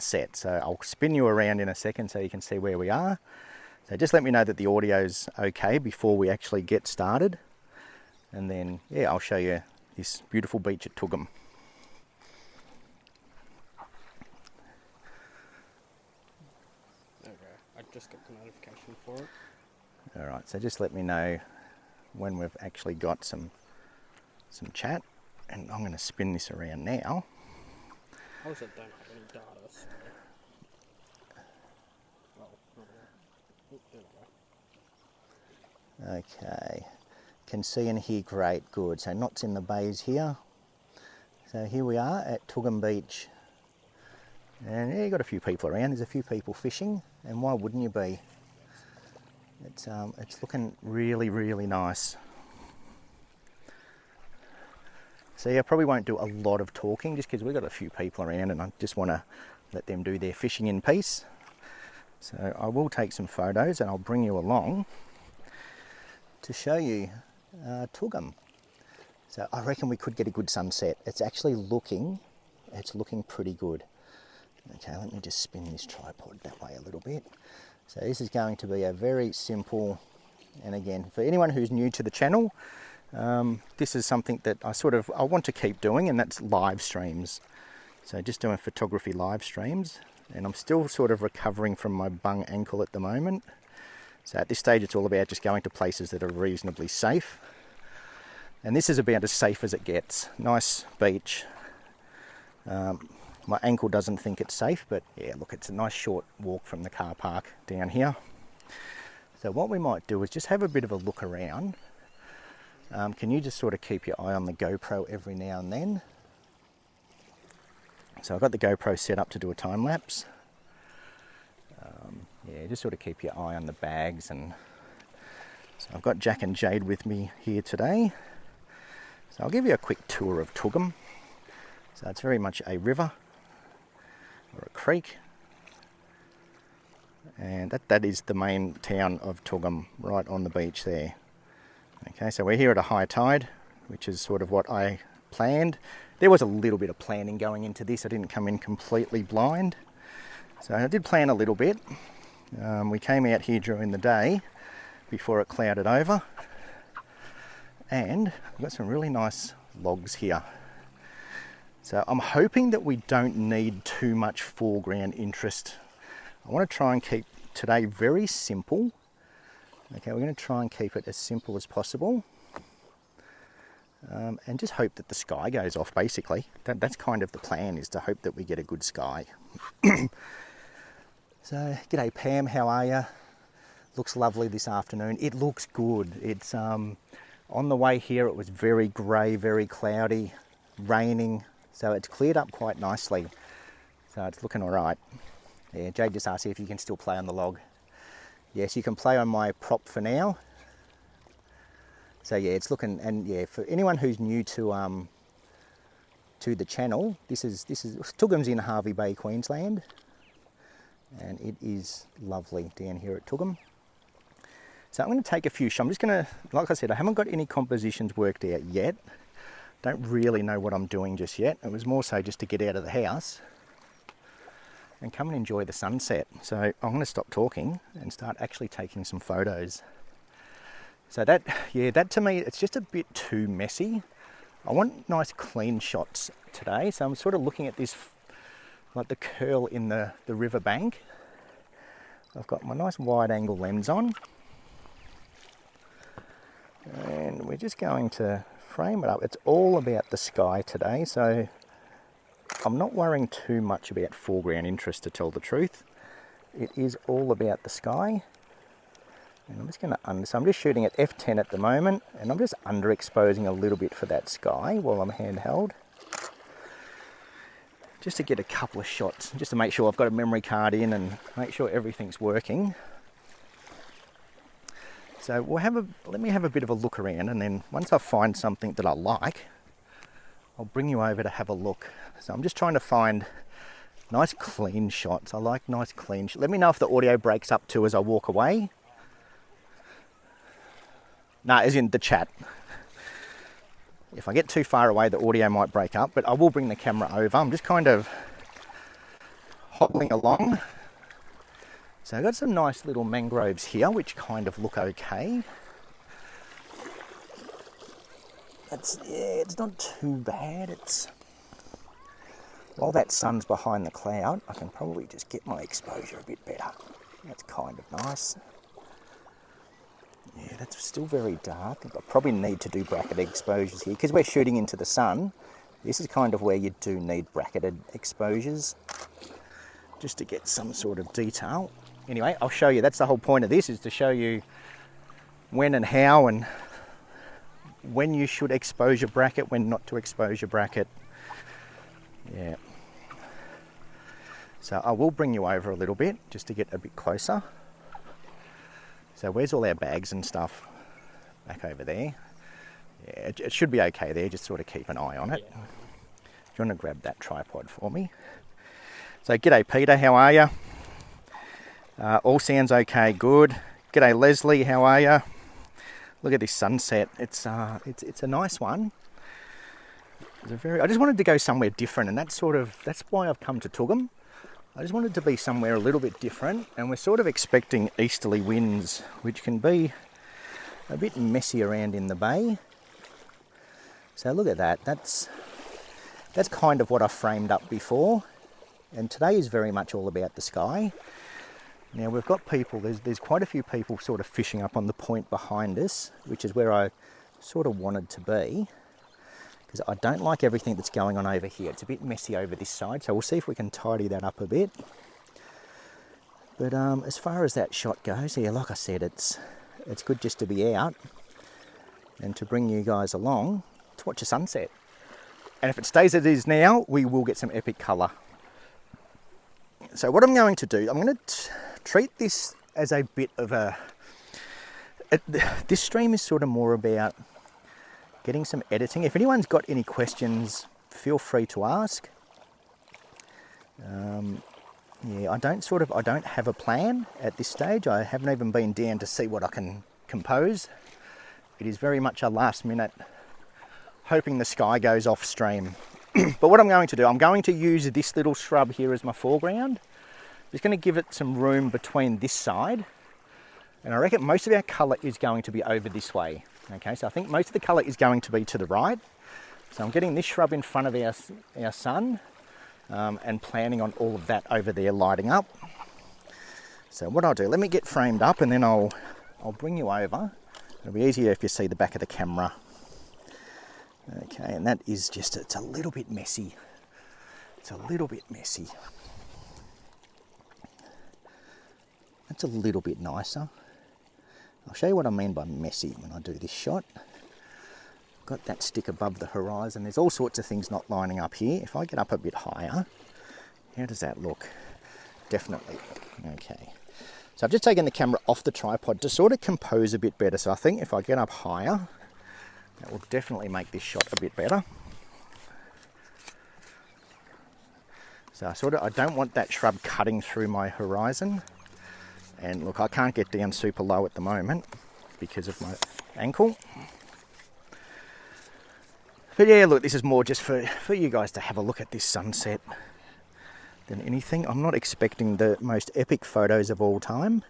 set. So I'll spin you around in a second so you can see where we are. So just let me know that the audio's okay before we actually get started. And then, yeah, I'll show you this beautiful beach at Toogoom. Okay, I just got the notification for it. Alright, so just let me know when we've actually got some chat. And I'm going to spin this around now. I also don't have any data, so... Well, not there we go. Okay, can see and hear great, good. So knots in the bays here. So here we are at Toogoom Beach. And yeah, you've got a few people around. There's a few people fishing, and why wouldn't you be? It's looking really, really nice. So yeah, I probably won't do a lot of talking just because we've got a few people around and I just want to let them do their fishing in peace. So I will take some photos and I'll bring you along to show you Toogoom. So I reckon we could get a good sunset. It's looking pretty good. Okay, let me just spin this tripod that way a little bit. So this is going to be a very simple, and again, for anyone who's new to the channel, this is something that I want to keep doing, and that's live streams. So just doing photography live streams, and I'm still sort of recovering from my bung ankle at the moment. So at this stage it's all about just going to places that are reasonably safe. And this is about as safe as it gets. Nice beach. My ankle doesn't think it's safe, but yeah, look, it's a nice short walk from the car park down here. So what we might do is just have a bit of a look around. Can you just sort of keep your eye on the GoPro every now and then? So I've got the GoPro set up to do a time lapse. Yeah, just sort of keep your eye on the bags. And so I've got Jack and Jade with me here today. So I'll give you a quick tour of Toogoom. So it's very much a river or a creek. And that is the main town of Toogoom, right on the beach there. Okay, so we're here at a high tide, which is sort of what I planned. There was a little bit of planning going into this. I didn't come in completely blind. So I did plan a little bit. We came out here during the day before it clouded over. And we've got some really nice logs here. So I'm hoping that we don't need too much foreground interest. I want to try and keep today very simple. Okay, we're going to try and keep it as simple as possible. And just hope that the sky goes off, basically. That's kind of the plan, is to hope that we get a good sky. So, g'day Pam, how are you? Looks lovely this afternoon. It looks good. It's on the way here it was very grey, very cloudy, raining. So it's cleared up quite nicely. So it's looking all right. Yeah, Jade just asked if you can still play on the log. Yes, you can play on my prop for now. So yeah, it's looking, and yeah, for anyone who's new to the channel, this is Toogoom's in Hervey Bay, Queensland, and it is lovely down here at Toogoom. So I'm going to take a few shots. I'm just going to, like I said, I haven't got any compositions worked out yet. Don't really know what I'm doing just yet. It was more so just to get out of the house and come and enjoy the sunset. So I'm going to stop talking and start actually taking some photos. So that to me, it's just a bit too messy. I want nice clean shots today. So I'm sort of looking at this, like the curl in the river bank. I've got my nice wide angle lens on. And we're just going to frame it up. It's all about the sky today. So I'm not worrying too much about foreground interest, to tell the truth. It is all about the sky. And I'm just going to so I'm just shooting at f10 at the moment, and I'm just underexposing a little bit for that sky while I'm handheld. Just to get a couple of shots, just to make sure I've got a memory card in and make sure everything's working. So let me have a bit of a look around, and then once I find something that I like, I'll bring you over to have a look. So I'm just trying to find nice clean shots. I like nice clean shots. Let me know if the audio breaks up too as I walk away. No, as in the chat. If I get too far away, the audio might break up, but I will bring the camera over. I'm just kind of hobbling along. So I've got some nice little mangroves here, which kind of look okay. It's not too bad. While that sun's behind the cloud, I can probably just get my exposure a bit better. That's kind of nice. Yeah, that's still very dark. I probably need to do bracketed exposures here because we're shooting into the sun. This is kind of where you do need bracketed exposures just to get some sort of detail. Anyway, I'll show you. That's the whole point of this, is to show you when and how and when you should expose your bracket, when not to expose your bracket. Yeah. So I will bring you over a little bit just to get a bit closer. So where's all our bags and stuff? Back over there. Yeah, it should be okay there, just sort of keep an eye on it. Yeah. Do you want to grab that tripod for me? So g'day Peter, how are you? All sounds okay, good. G'day Leslie, how are you? Look at this sunset. It's a nice one. I just wanted to go somewhere different, and that's why I've come to Toogoom. I just wanted to be somewhere a little bit different, and we're sort of expecting easterly winds, which can be a bit messy around in the bay. So look at that. That's kind of what I framed up before, and today is very much all about the sky. Now we've got people, there's quite a few people sort of fishing up on the point behind us, which is where I sort of wanted to be, because I don't like everything that's going on over here. It's a bit messy over this side, so we'll see if we can tidy that up a bit. But as far as that shot goes, yeah, like I said, it's good just to be out and to bring you guys along to watch a sunset. And if it stays as it is now, we will get some epic colour. So what I'm going to do, I'm going to treat this as a bit of this stream is sort of more about getting some editing. If anyone's got any questions, feel free to ask. Yeah, I don't have a plan at this stage. I haven't even been down to see what I can compose. It is very much a last minute, hoping the sky goes off stream. But what I'm going to do, I'm going to use this little shrub here as my foreground. Just going to give it some room between this side. And I reckon most of our colour is going to be over this way. Okay, so I think most of the colour is going to be to the right. So I'm getting this shrub in front of our sun and planning on all of that over there lighting up. So what I'll do, let me get framed up and then I'll bring you over. It'll be easier if you see the back of the camera. Okay, and that is just, it's a little bit messy. It's a little bit messy. That's a little bit nicer. I'll show you what I mean by messy when I do this shot. Got that stick above the horizon. There's all sorts of things not lining up here. If I get up a bit higher, how does that look? Definitely. Okay. So I've just taken the camera off the tripod to sort of compose a bit better. So I think if I get up higher, that will definitely make this shot a bit better. So I don't want that shrub cutting through my horizon. And look, I can't get down super low at the moment because of my ankle. But yeah, look, this is more just for you guys to have a look at this sunset than anything. I'm not expecting the most epic photos of all time.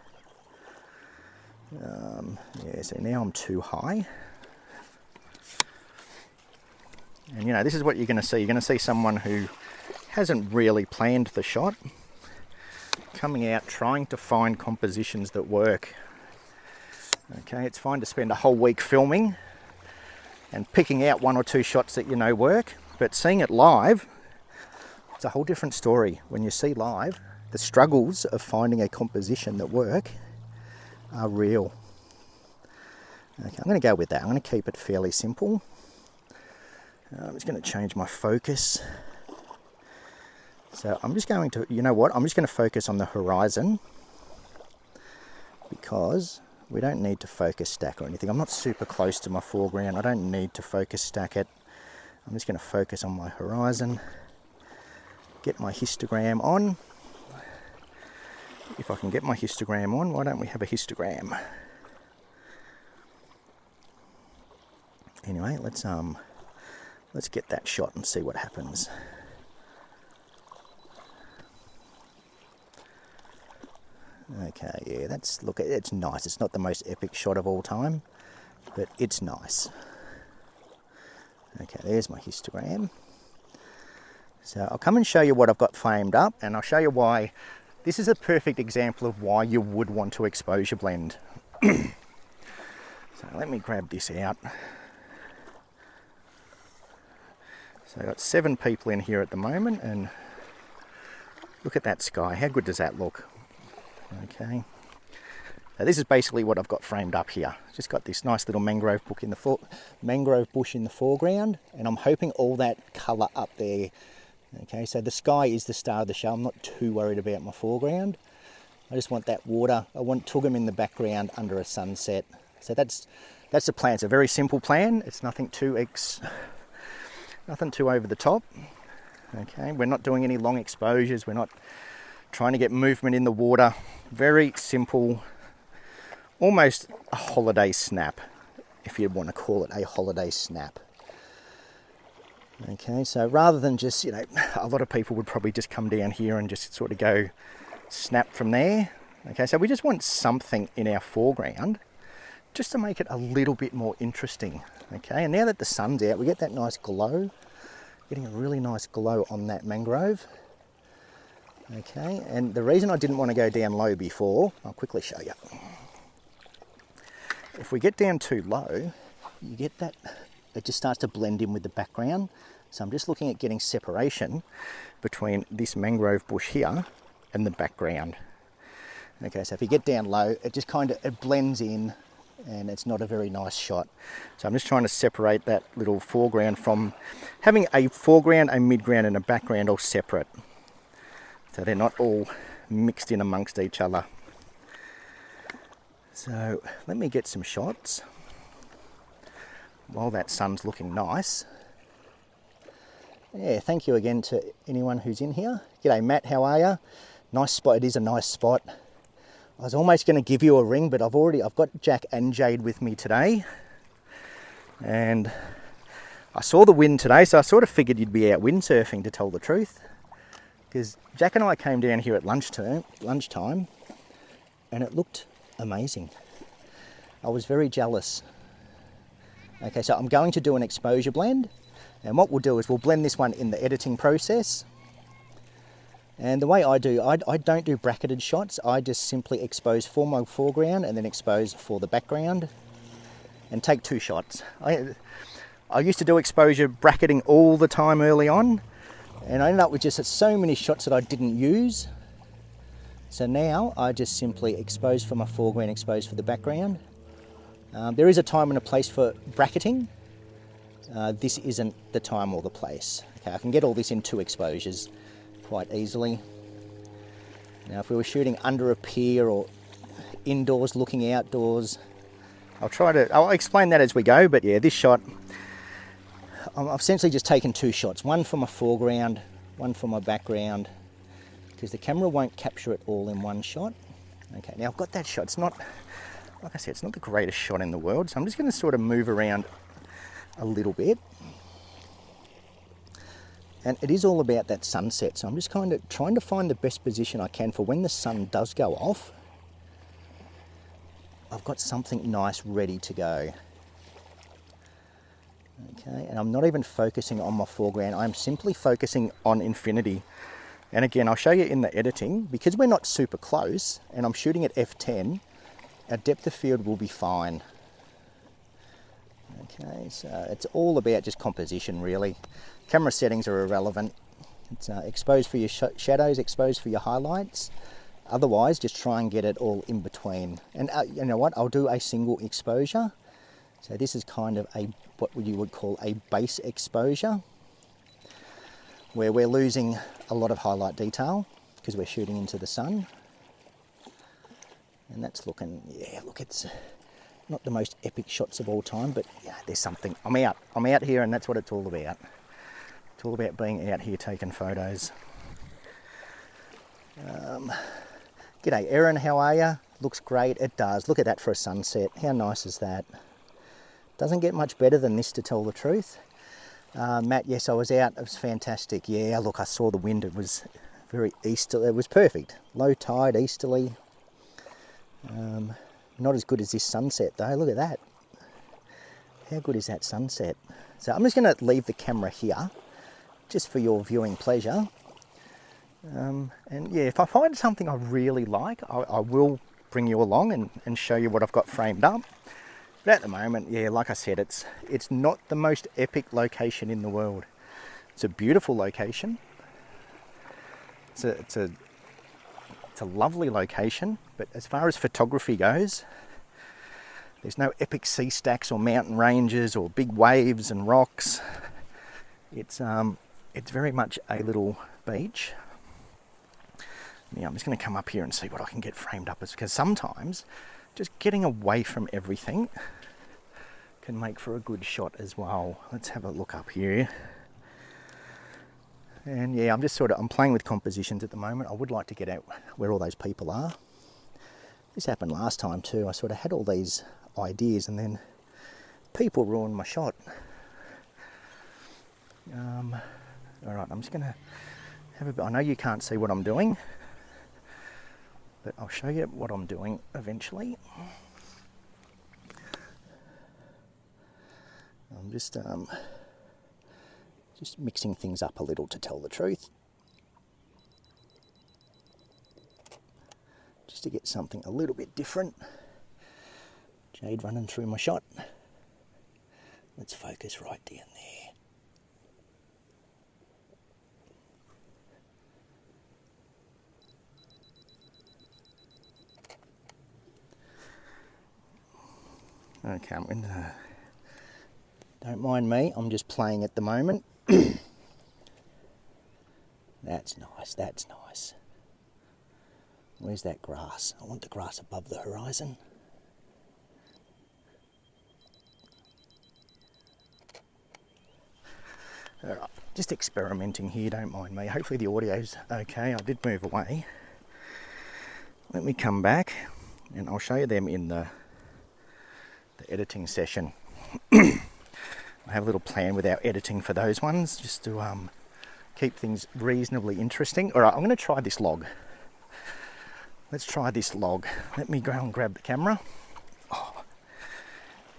Yeah, so now I'm too high. And you know, this is what you're going to see. You're going to see someone who hasn't really planned the shot, coming out trying to find compositions that work. Okay, it's fine to spend a whole week filming and picking out one or two shots that you know work, but seeing it live, it's a whole different story. When you see live, the struggles of finding a composition that work are real. Okay, I'm going to go with that. I'm going to keep it fairly simple. I'm just going to change my focus. So I'm just going to, you know what, I'm just going to focus on the horizon because we don't need to focus stack or anything. I'm not super close to my foreground. I don't need to focus stack it. I'm just going to focus on my horizon, get my histogram on. If I can get my histogram on, why don't we have a histogram? Anyway, let's get that shot and see what happens. Okay, yeah, look, it's nice. It's not the most epic shot of all time, but it's nice. Okay, there's my histogram. So I'll come and show you what I've got framed up, and I'll show you why. This is a perfect example of why you would want to exposure blend. So let me grab this out. So I've got 7 people in here at the moment, and look at that sky. How good does that look? Okay. So this is basically what I've got framed up here. Just got this nice little mangrove bush in the foreground, and I'm hoping all that colour up there. Okay, so the sky is the star of the show. I'm not too worried about my foreground. I just want that water. I want Toogoom in the background under a sunset. So that's the plan. It's a very simple plan. It's nothing too over the top. Okay, we're not doing any long exposures. We're not trying to get movement in the water. Very simple, almost a holiday snap, if you want to call it a holiday snap. Okay, so rather than just, you know, a lot of people would probably just come down here and just sort of go snap from there. Okay, so we just want something in our foreground just to make it a little bit more interesting. Okay, and now that the sun's out, we get that nice glow, getting a really nice glow on that mangrove. Okay, and the reason I didn't want to go down low before, I'll quickly show you. If we get down too low, you get that, it just starts to blend in with the background. So I'm just looking at getting separation between this mangrove bush here and the background. Okay, so if you get down low, it just kind of, it blends in and it's not a very nice shot. So I'm just trying to separate that little foreground from having a foreground, a midground and a background all separate. So they're not all mixed in amongst each other. So let me get some shots while that sun's looking nice. Yeah, thank you again to anyone who's in here. G'day Matt, how are you? Nice spot, it is a nice spot. I was almost going to give you a ring, but I've got Jack and Jade with me today. And I saw the wind today, so I sort of figured you'd be out windsurfing, to tell the truth. Because Jack and I came down here at lunchtime, and it looked amazing. I was very jealous. Okay, so I'm going to do an exposure blend, and what we'll do is we'll blend this one in the editing process. And the way I don't do bracketed shots. I just simply expose for my foreground and then expose for the background and take 2 shots. I used to do exposure bracketing all the time early on, and I ended up with just so many shots that I didn't use. So now I just simply expose for my foreground, expose for the background. There is a time and a place for bracketing. This isn't the time or the place. Okay, I can get all this in 2 exposures quite easily. Now if we were shooting under a pier or indoors looking outdoors, I'll explain that as we go, but yeah, this shot, I've essentially just taken 2 shots, one for my foreground, one for my background, because the camera won't capture it all in one shot. Okay, now I've got that shot. It's not, like I said, it's not the greatest shot in the world, so I'm just going to sort of move around a little bit. And it is all about that sunset, so I'm just kind of trying to find the best position I can for when the sun does go off. I've got something nice ready to go. Okay, and I'm not even focusing on my foreground, I'm simply focusing on infinity. And again, I'll show you in the editing, because we're not super close and I'm shooting at f10, our depth of field will be fine. Okay, so it's all about just composition really. Camera settings are irrelevant. It's expose for your shadows, expose for your highlights. Otherwise, just try and get it all in between. And you know what, I'll do a single exposure. So this is kind of what you would call a base exposure, where we're losing a lot of highlight detail because we're shooting into the sun. And that's looking, yeah, look, it's not the most epic shots of all time, but yeah, there's something. I'm out here, and that's what it's all about. It's all about being out here taking photos. G'day Erin, how are you? Looks great, it does. Look at that for a sunset. How nice is that? Doesn't get much better than this, to tell the truth. Matt, yes, I was out. It was fantastic. Yeah, look, I saw the wind. It was very easterly. It was perfect. Low tide, easterly. Not as good as this sunset though, look at that. How good is that sunset? So I'm just going to leave the camera here, just for your viewing pleasure. And yeah, if I find something I really like, I will bring you along and show you what I've got framed up. But at the moment, yeah, like I said, it's not the most epic location in the world. It's a beautiful location. It's a lovely location, but as far as photography goes, there's no epic sea stacks or mountain ranges or big waves and rocks. It's very much a little beach. Yeah, I'm just going to come up here and see what I can get framed up as, because sometimes just getting away from everything can make for a good shot as well. Let's have a look up here. And yeah, I'm playing with compositions at the moment. I would like to get out where all those people are. This happened last time too. I sort of had all these ideas and then people ruined my shot. Alright, I'm just going to have a bit. I know you can't see what I'm doing, but I'll show you what I'm doing eventually. I'm just mixing things up a little, to tell the truth. Just to get something a little bit different. Jade running through my shot. Let's focus right down there. Okay, I'm gonna... Don't mind me, I'm just playing at the moment. That's nice, that's nice. Where's that grass? I want the grass above the horizon. Alright, just experimenting here, don't mind me. Hopefully the audio's okay. I did move away. Let me come back and I'll show you them in the editing session. I have a little plan with our editing for those ones, just to keep things reasonably interesting. Alright, I'm going to try this log. Let's try this log. Let me go and grab the camera. Oh.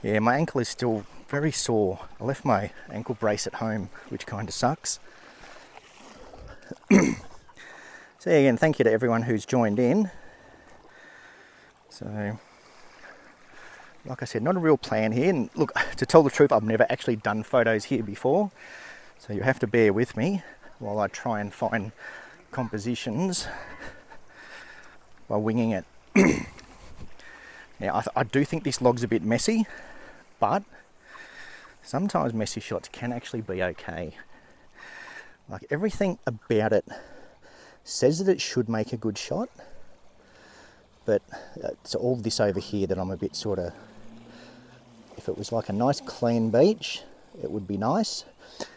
Yeah, my ankle is still very sore. I left my ankle brace at home, which kind of sucks. So yeah, again, thank you to everyone who's joined in. So, like I said, not a real plan here. And look, to tell the truth, I've never actually done photos here before. So you have to bear with me while I try and find compositions by winging it. Now, I do think this log's a bit messy, but sometimes messy shots can actually be okay. Like, everything about it says that it should make a good shot, but it's all this over here that I'm a bit sort of... If it was like a nice clean beach, it would be nice.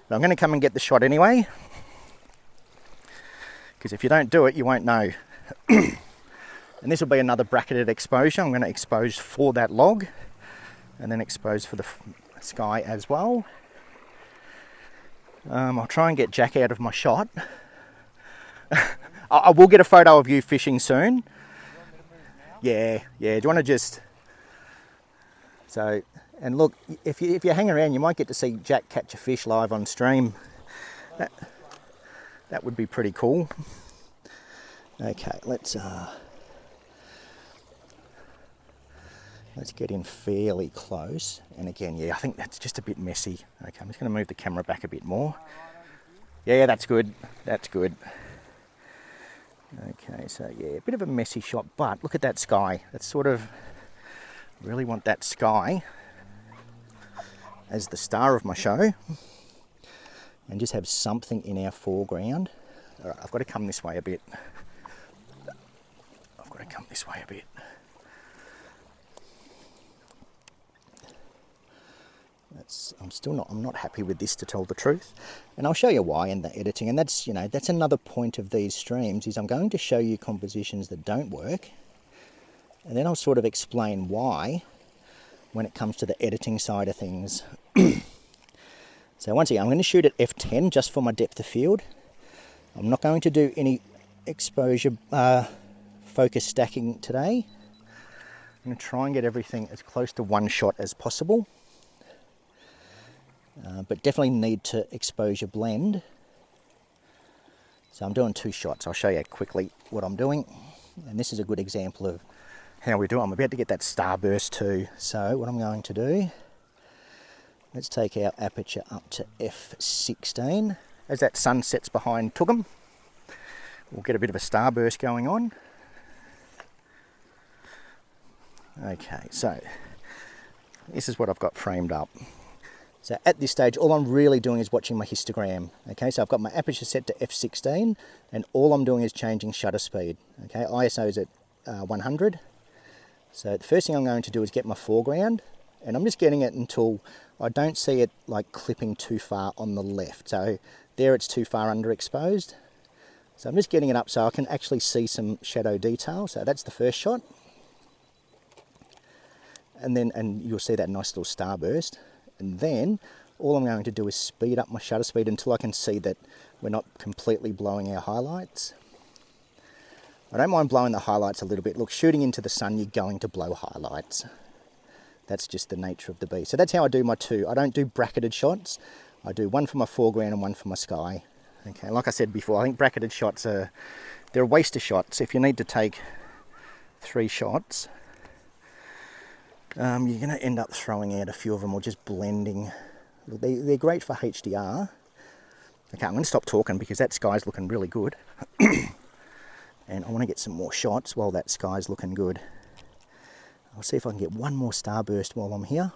But I'm going to come and get the shot anyway, because if you don't do it, you won't know. And this will be another bracketed exposure. I'm going to expose for that log and then expose for the sky as well. I'll try and get Jack out of my shot. I will get a photo of you fishing soon. Yeah. Do you want to just... So, and look, if you hang around, you might get to see Jack catch a fish live on stream. That would be pretty cool. Okay, let's get in fairly close. And again, yeah, I think that's just a bit messy. Okay, I'm just going to move the camera back a bit more. Yeah, that's good. That's good. Okay, so yeah, a bit of a messy shot, but look at that sky. That's sort of... Really want that sky as the star of my show, and just have something in our foreground. All right, I've got to come this way a bit. I'm not happy with this, to tell the truth, and I'll show you why in the editing. And that's, you know, that's another point of these streams, is I'm going to show you compositions that don't work, and then I'll sort of explain why when it comes to the editing side of things. So once again, I'm going to shoot at f10 just for my depth of field. I'm not going to do any exposure focus stacking today. I'm going to try and get everything as close to one shot as possible, but definitely need to exposure blend. So I'm doing 2 shots. I'll show you quickly what I'm doing, and this is a good example of how we do it. I'm about to get that starburst too, so what I'm going to do, let's take our aperture up to f16. As that sun sets behind Toogoom, we'll get a bit of a starburst going on. Okay, so this is what I've got framed up. So at this stage, all I'm really doing is watching my histogram. Okay, so I've got my aperture set to f16, and all I'm doing is changing shutter speed. Okay, ISO is at 100. So the first thing I'm going to do is get my foreground, and I'm just getting it until I don't see it like clipping too far on the left. So there it's too far underexposed. So I'm just getting it up so I can actually see some shadow detail. So that's the first shot. And you'll see that nice little starburst. And then all I'm going to do is speed up my shutter speed until I can see that we're not completely blowing our highlights. I don't mind blowing the highlights a little bit. Look, shooting into the sun, you're going to blow highlights. That's just the nature of the beast. So that's how I do my 2. I don't do bracketed shots. I do 1 for my foreground and 1 for my sky. Okay, like I said before, I think bracketed shots they're a waste of shots. If you need to take 3 shots, you're going to end up throwing out a few of them or just blending. They're great for HDR. Okay, I'm going to stop talking because that sky's looking really good. And I want to get some more shots while that sky's looking good. I'll see if I can get one more starburst while I'm here.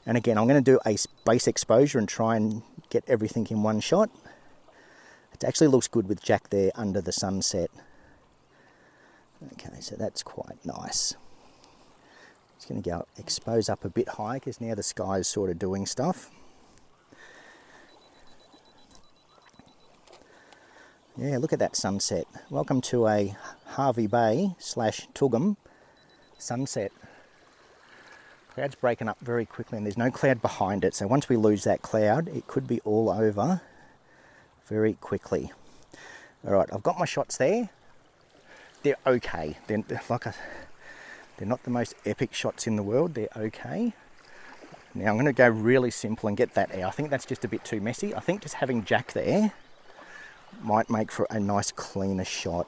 And again, I'm going to do a base exposure and try and get everything in one shot. It actually looks good with Jack there under the sunset. Okay, so that's quite nice. Just going to go expose up a bit high because now the sky is sort of doing stuff. Yeah, look at that sunset. Welcome to a Harvey Bay / Toogoom sunset. Cloud's breaking up very quickly and there's no cloud behind it. So once we lose that cloud, it could be all over very quickly. All right, I've got my shots there. They're okay. They're not the most epic shots in the world. They're okay. Now I'm going to go really simple and get that out. I think that's just a bit too messy. I think just having Jack there might make for a nice cleaner shot.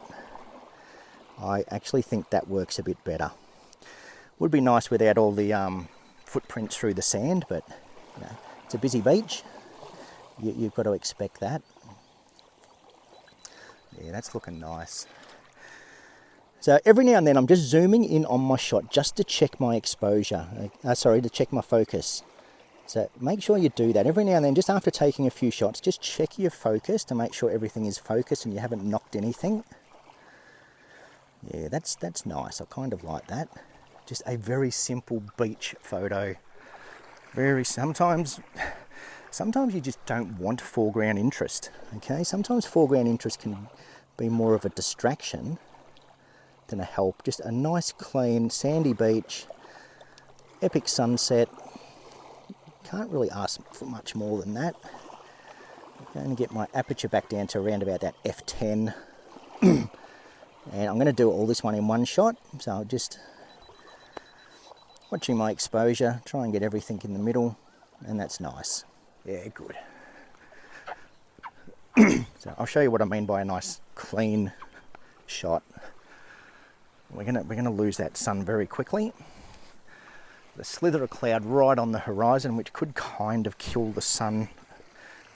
I actually think that works a bit better. Would be nice without all the footprints through the sand, but you know, it's a busy beach. You've got to expect that. Yeah, that's looking nice. So every now and then I'm just zooming in on my shot just to check my exposure. To check my focus. So make sure you do that. Every now and then, just after taking a few shots, just check your focus to make sure everything is focused and you haven't knocked anything. Yeah, that's nice. I kind of like that. Just a very simple beach photo. Sometimes you just don't want foreground interest. Okay, sometimes foreground interest can be more of a distraction than a help. Just a nice, clean, sandy beach, epic sunset. Can't really ask for much more than that. I'm going to get my aperture back down to around about that f10. And I'm going to do all this one in one shot. So I'll just watching my exposure, try and get everything in the middle, and that's nice. Yeah, good. So I'll show you what I mean by a nice clean shot. We're gonna lose that sun very quickly. The slither of cloud right on the horizon, which could kind of kill the sun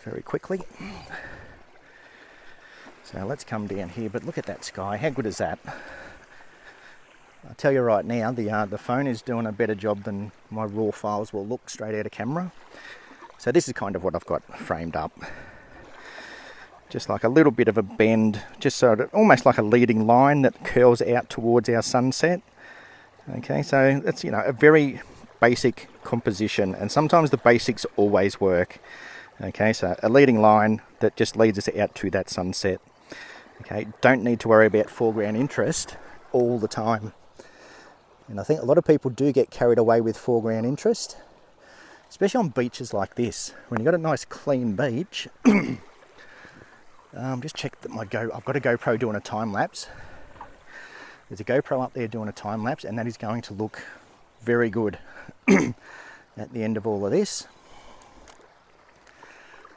very quickly. So let's come down here, but look at that sky. How good is that? I'll tell you right now, the phone is doing a better job than my raw files will look straight out of camera. So this is kind of what I've got framed up. Just like a little bit of a bend, just sort of almost like a leading line that curls out towards our sunset. Okay, so that's, you know, a very basic composition, and sometimes the basics always work. Okay, so a leading line that just leads us out to that sunset. Okay, don't need to worry about foreground interest all the time. And I think a lot of people do get carried away with foreground interest, especially on beaches like this. When you've got a nice clean beach, just check that I've got a GoPro doing a time lapse. There's a GoPro up there doing a time lapse, and that is going to look very good at the end of all of this.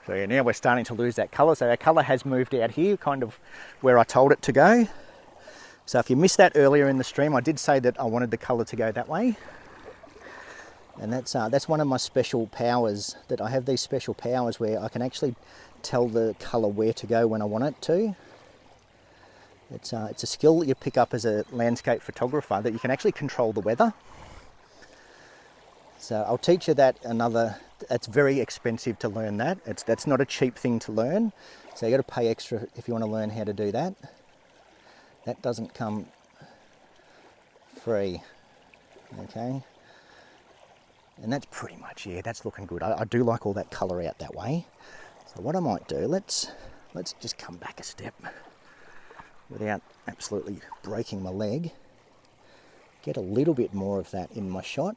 So yeah, now we're starting to lose that colour. So our colour has moved out here, kind of where I told it to go. So if you missed that earlier in the stream, I did say that I wanted the colour to go that way. And that's one of my special powers, that I have these special powers where I can actually tell the colour where to go when I want it to. It's a skill that you pick up as a landscape photographer, that you can actually control the weather. So I'll teach you that it's very expensive to learn that. That's not a cheap thing to learn. So you got to pay extra if you want to learn how to do that. That doesn't come free, okay? And that's pretty much, yeah, that's looking good. I do like all that colour out that way. So what I might do, let's just come back a step without absolutely breaking my leg. Get a little bit more of that in my shot.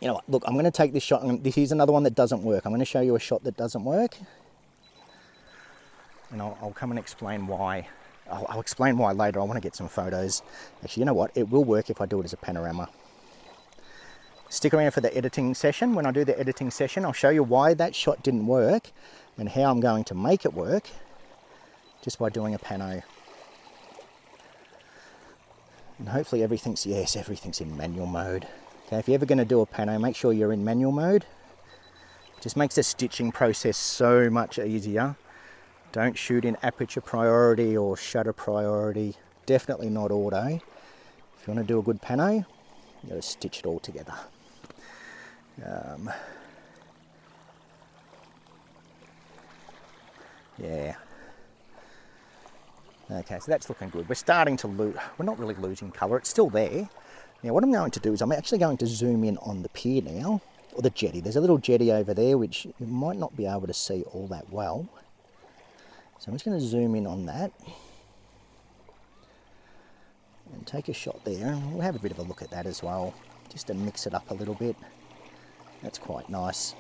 You know what, look, I'm going to take this shot. This is another one that doesn't work. I'm going to show you a shot that doesn't work. And I'll come and explain why. I'll explain why later. I want to get some photos. Actually, you know what, it will work if I do it as a panorama. Stick around for the editing session. When I do the editing session, I'll show you why that shot didn't work and how I'm going to make it work just by doing a pano. And hopefully everything's in manual mode. Okay, if you're ever going to do a pano, make sure you're in manual mode. It just makes the stitching process so much easier. Don't shoot in aperture priority or shutter priority. Definitely not auto. If you want to do a good pano, you got to stitch it all together. Yeah. Okay, so that's looking good. We're starting to lose, we're not really losing colour, it's still there. Now what I'm going to do is I'm actually going to zoom in on the pier now, or the jetty. There's a little jetty over there which you might not be able to see all that well. So I'm just going to zoom in on that and take a shot there, and we'll have a bit of a look at that as well, just to mix it up a little bit. That's quite nice.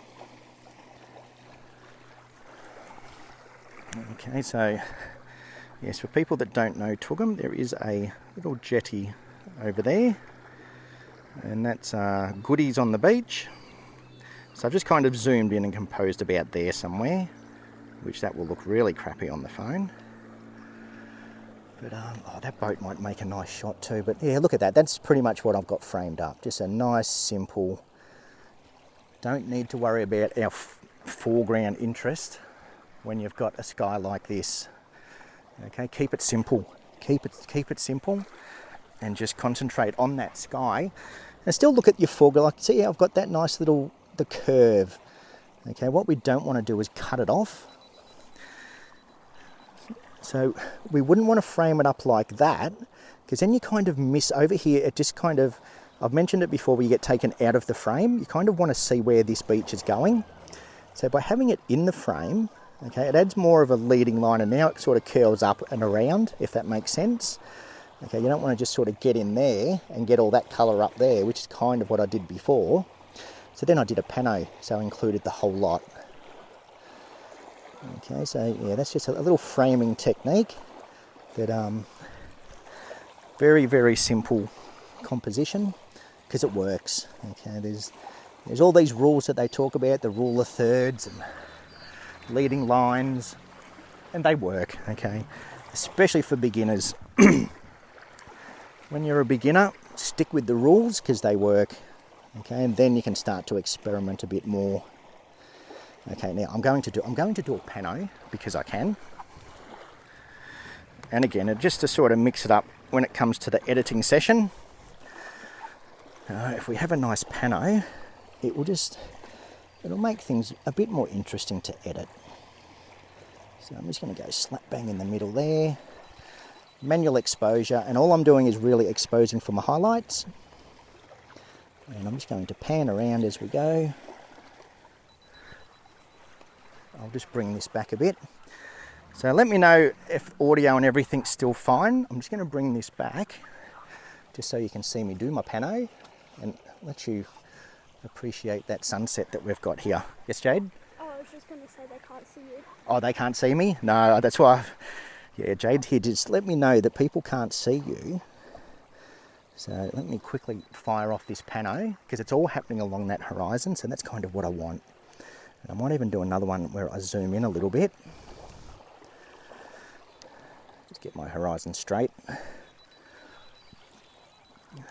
Okay, so yes, for people that don't know Toogoom, there is a little jetty over there, and that's goodies on the beach. So I've just kind of zoomed in and composed about there somewhere, which that will look really crappy on the phone. But oh, that boat might make a nice shot too. But yeah, look at that. That's pretty much what I've got framed up. Just a nice, simple. Don't need to worry about our foreground interest when you've got a sky like this. Okay, keep it simple. Keep it simple, and just concentrate on that sky. And still look at your foreground. Like, see, I've got that nice little the curve. Okay, what we don't want to do is cut it off. So we wouldn't want to frame it up like that, because then you kind of miss over here. It just kind of, I've mentioned it before, where you get taken out of the frame. You kind of want to see where this beach is going. So by having it in the frame, okay, it adds more of a leading line, and now it sort of curls up and around, if that makes sense. Okay, you don't want to just sort of get in there and get all that colour up there, which is kind of what I did before. So then I did a pano, so I included the whole lot. Okay, so yeah, that's just a little framing technique that very, very simple composition, because it works. Okay, there's all these rules that they talk about, the rule of thirds and leading lines, and they work, okay, especially for beginners. When you're a beginner, stick with the rules because they work, okay, and then you can start to experiment a bit more. Okay, now I'm going to do a pano because I can, and again, just to sort of mix it up when it comes to the editing session. If we have a nice pano, it'll make things a bit more interesting to edit. So I'm just going to go slap bang in the middle there, manual exposure, and all I'm doing is really exposing for my highlights. And I'm just going to pan around as we go. I'll just bring this back a bit. So let me know if audio and everything's still fine. I'm just going to bring this back just so you can see me do my pano and let you appreciate that sunset that we've got here. Yes, Jade? Oh, I was just going to say they can't see you. Oh, they can't see me? No, that's why Yeah, Jade's here. Just let me know that people can't see you. So let me quickly fire off this pano because it's all happening along that horizon. So that's kind of what I want. And I might even do another one where I zoom in a little bit. Just get my horizon straight.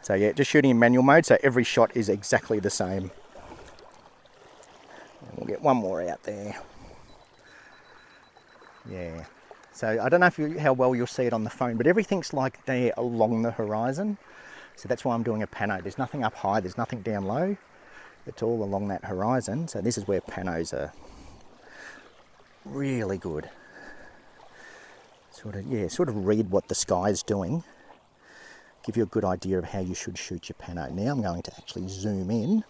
So yeah, just shooting in manual mode. So every shot is exactly the same. And we'll get one more out there. Yeah. So I don't know how well you'll see it on the phone, but everything's like there along the horizon. So that's why I'm doing a pano. There's nothing up high, there's nothing down low. It's all along that horizon. So this is where panos are really good. Sort of read what the sky's doing. Give you a good idea of how you should shoot your pano. Now I'm going to actually zoom in.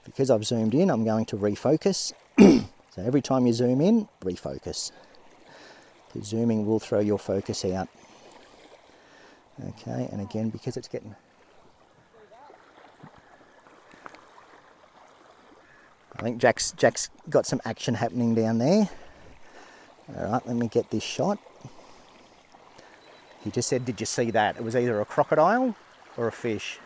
Because I've zoomed in, I'm going to refocus. So every time you zoom in, refocus. Because zooming will throw your focus out. Okay, and again, because it's getting... I think Jack's got some action happening down there. Alright, let me get this shot. He just said, did you see that? It was either a crocodile or a fish.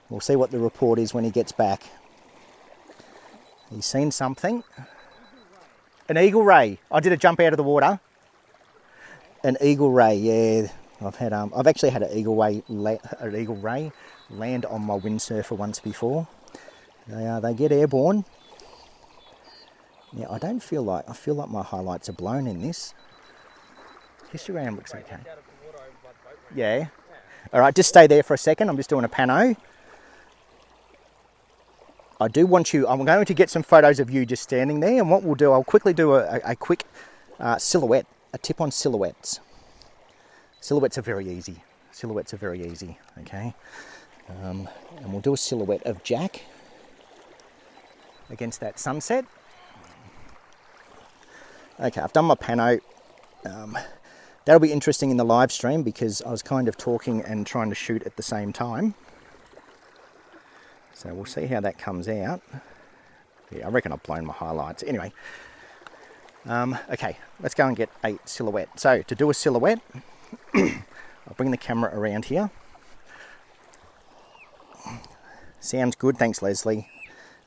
We'll see what the report is when he gets back. He's seen something. An eagle ray. I did a jump out of the water. An eagle ray, yeah. I've actually had an eagle ray land on my windsurfer once before. They get airborne. Now I feel like my highlights are blown in this. Histogram looks okay. Yeah. All right, just stay there for a second. I'm just doing a pano. I do want you, I'm going to get some photos of you just standing there, and what we'll do, I'll quickly do a quick silhouette, a tip on silhouettes. Silhouettes are very easy. Okay? And we'll do a silhouette of Jack against that sunset. Okay, I've done my pano. That'll be interesting in the live stream because I was kind of talking and trying to shoot at the same time. So we'll see how that comes out. Yeah, I reckon I've blown my highlights. Anyway, okay, let's go and get a silhouette. So to do a silhouette, I'll bring the camera around here. Sounds good, thanks Leslie.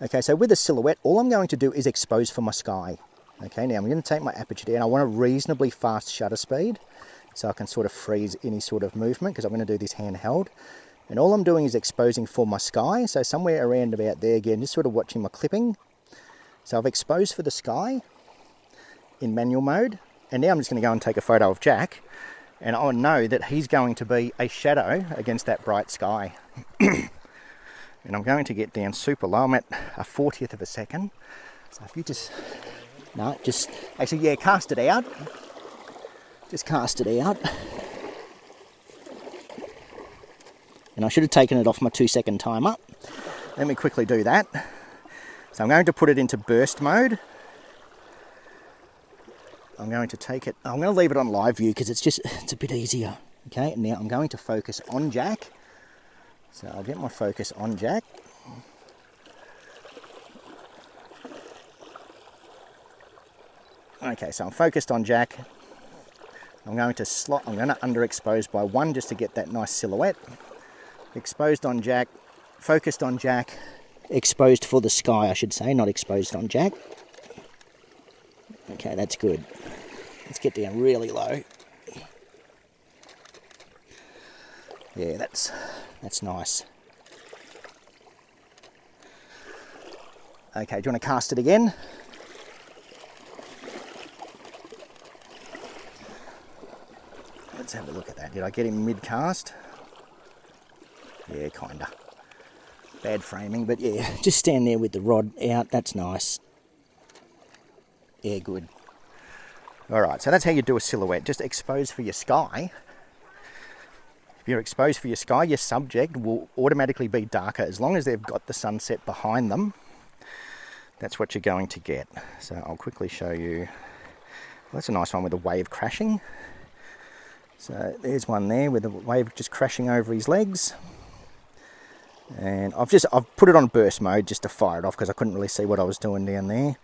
Okay, so with a silhouette, all I'm going to do is expose for my sky. Okay, now I'm going to take my aperture down. I want a reasonably fast shutter speed so I can sort of freeze any sort of movement because I'm going to do this handheld. And all I'm doing is exposing for my sky. So somewhere around about there again, just sort of watching my clipping. So I've exposed for the sky in manual mode. And now I'm just going to go and take a photo of Jack. And I know that he's going to be a shadow against that bright sky. And I'm going to get down super low. I'm at a 40th of a second. So if you just... No, just... Actually, yeah, cast it out. Just cast it out. And I should have taken it off my 2-second timer. Let me quickly do that. So I'm going to put it into burst mode. I'm going to take it, I'm going to leave it on live view because it's a bit easier. Okay, now I'm going to focus on Jack. So I'll get my focus on Jack. Okay, so I'm focused on Jack. I'm going to underexpose by 1 just to get that nice silhouette. Exposed on Jack, focused on Jack, exposed for the sky I should say, not exposed on Jack. Okay, that's good. Let's get down really low. Yeah, that's nice. Okay, do you want to cast it again? Let's have a look at that. Did I get him mid-cast? Yeah, kinda. Bad framing, but yeah, just stand there with the rod out, that's nice. Yeah, good. Alright, so that's how you do a silhouette. Just expose for your sky. If you're exposed for your sky, your subject will automatically be darker. As long as they've got the sunset behind them, that's what you're going to get. So I'll quickly show you. Well, that's a nice one with a wave crashing. So there's one there with the wave just crashing over his legs. And I've put it on burst mode just to fire it off because I couldn't really see what I was doing down there.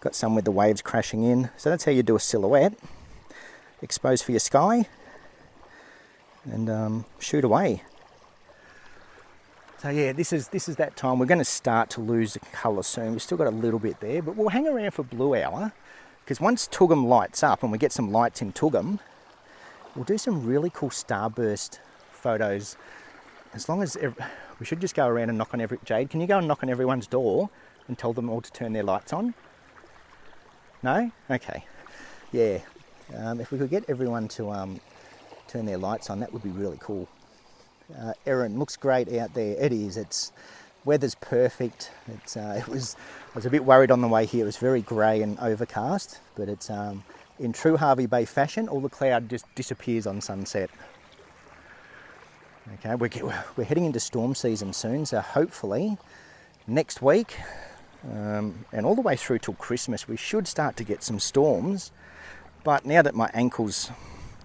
Got some with the waves crashing in. So that's how you do a silhouette. Expose for your sky and shoot away. So yeah, this is that time. We're going to start to lose the colour soon. We've still got a little bit there, but we'll hang around for blue hour, because once Toogoom lights up and we get some lights in Toogoom, we'll do some really cool starburst photos. As long as we should just go around and knock on Jade, can you go and knock on everyone's door and tell them all to turn their lights on? No? Okay. Yeah. If we could get everyone to turn their lights on, that would be really cool. Erin, looks great out there. It is. It's weather's perfect. I was a bit worried on the way here. It was very grey and overcast, but it's in true Hervey Bay fashion. All the cloud just disappears on sunset. Okay, we're heading into storm season soon, so hopefully next week and all the way through till Christmas, we should start to get some storms. But now that my ankle's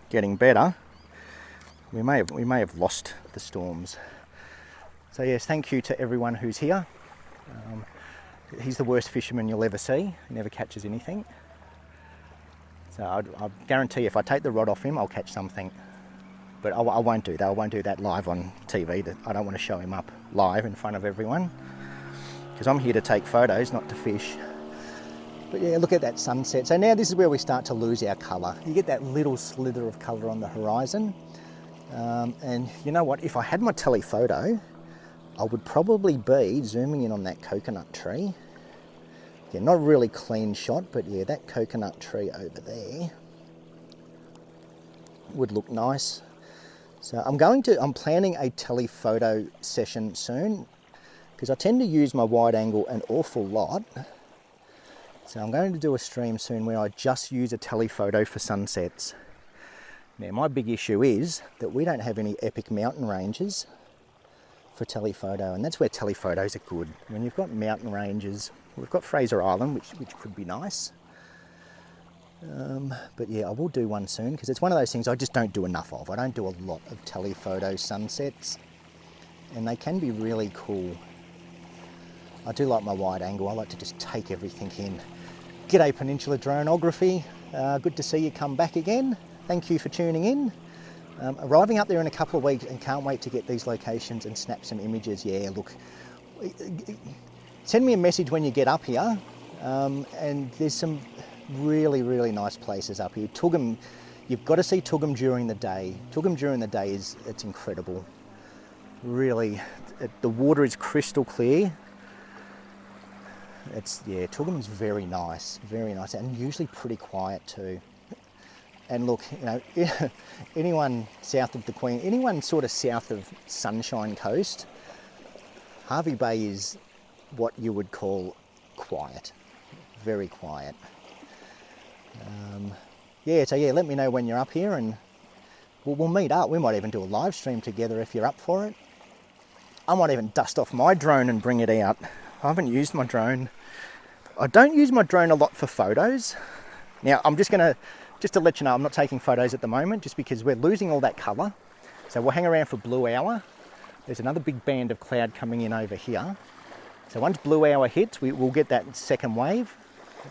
getting better, we may have lost the storms. So yes, thank you to everyone who's here. He's the worst fisherman you'll ever see. He never catches anything. So I guarantee if I take the rod off him, I'll catch something. But I won't do that. I won't do that live on TV. I don't want to show him up live in front of everyone, because I'm here to take photos, not to fish. But yeah, look at that sunset. So now this is where we start to lose our colour. You get that little slither of colour on the horizon. And you know what? If I had my telephoto, I would probably be zooming in on that coconut tree. Yeah, not a really clean shot, but yeah, that coconut tree over there would look nice. So I'm planning a telephoto session soon, because I tend to use my wide angle an awful lot. So I'm going to do a stream soon where I just use a telephoto for sunsets. Now my big issue is that we don't have any epic mountain ranges for telephoto, and that's where telephotos are good. When you've got mountain ranges, we've got Fraser Island, which could be nice. But yeah, I will do one soon, because it's one of those things I just don't do enough of. I don't do a lot of telephoto sunsets, and they can be really cool. I do like my wide angle. I like to just take everything in. G'day Peninsula Droneography. Good to see you come back again. Thank you for tuning in. Arriving up there in a couple of weeks and can't wait to get these locations and snap some images. Yeah, look, send me a message when you get up here. And there's some really, really nice places up here. Toogoom, you've got to see Toogoom during the day. Toogoom during the day it's incredible. Really, the water is crystal clear. Toogoom's very nice, and usually pretty quiet too. And look, you know, anyone south of anyone sort of south of Sunshine Coast, Hervey Bay is what you would call quiet, very quiet. So let me know when you're up here, and we'll meet up. We might even do a live stream together if you're up for it. I might even dust off my drone and bring it out. I haven't used my drone. I don't use my drone a lot for photos. Now, just to let you know, I'm not taking photos at the moment, just because we're losing all that colour. So we'll hang around for blue hour. There's another big band of cloud coming in over here. So once blue hour hits, we'll get that second wave,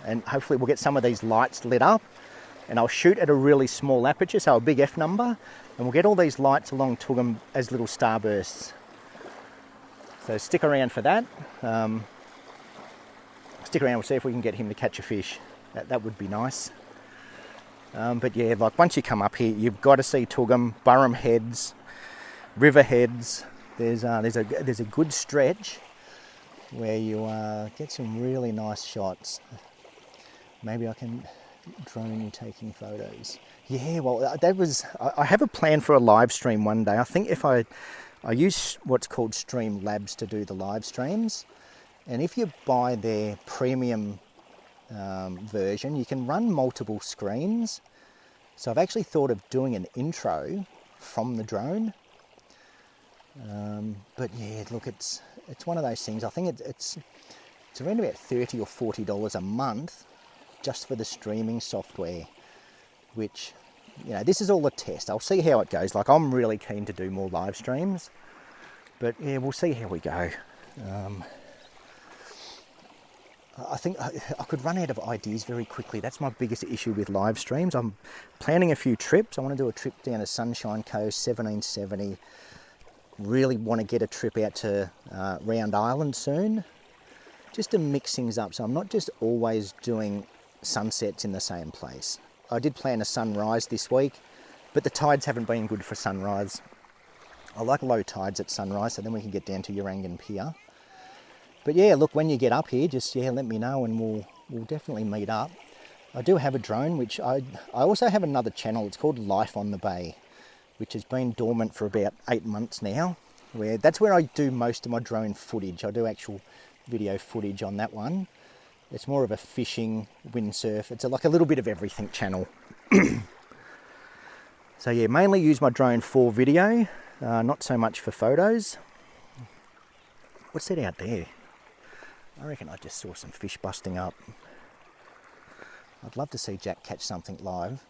and hopefully we'll get some of these lights lit up. And I'll shoot at a really small aperture, so a big F number, and we'll get all these lights along Toogoom as little starbursts. So stick around for that. Stick around, we'll see if we can get him to catch a fish. That would be nice. But yeah, like once you come up here, you've got to see Toogoom, Burrum Heads, River Heads. There's a good stretch where you get some really nice shots. Maybe I can drone you taking photos. Yeah, well, I have a plan for a live stream one day. I think if I use what's called Streamlabs to do the live streams, and if you buy their premium version, you can run multiple screens. So I've actually thought of doing an intro from the drone. But yeah, look, it's one of those things. I think it's around about $30 or $40 a month just for the streaming software, which, you know, this is all a test. I'll see how it goes. Like, I'm really keen to do more live streams, but yeah, we'll see how we go. I think I could run out of ideas very quickly. That's my biggest issue with live streams. I'm planning a few trips. I want to do a trip down to Sunshine Coast, 1770. Really want to get a trip out to Round Island soon, just to mix things up. So I'm not just always doing sunsets in the same place. I did plan a sunrise this week, but the tides haven't been good for sunrise. I like low tides at sunrise, so then we can get down to Urangan Pier. But yeah, look, when you get up here, just let me know and we'll definitely meet up. I do have a drone, which I also have another channel. It's called Life on the Bay, which has been dormant for about 8 months now. That's where I do most of my drone footage. I do actual video footage on that one. It's more of a fishing, windsurf. It's like a little bit of everything channel. So yeah, mainly use my drone for video, not so much for photos. What's that out there? I reckon I just saw some fish busting up. I'd love to see Jack catch something live.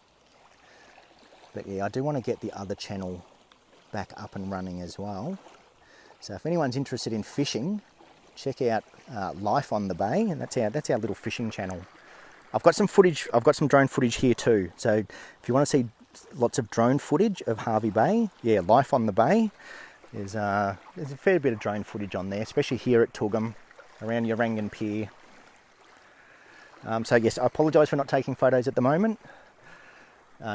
But yeah, I do want to get the other channel back up and running as well. So if anyone's interested in fishing, check out Life on the Bay, and that's our little fishing channel. I've got some footage. I've got some drone footage here too. So if you want to see lots of drone footage of Hervey Bay, yeah, Life on the Bay. There's a fair bit of drone footage on there, especially here at Toogoom, around Urangan Pier. So yes, I apologise for not taking photos at the moment.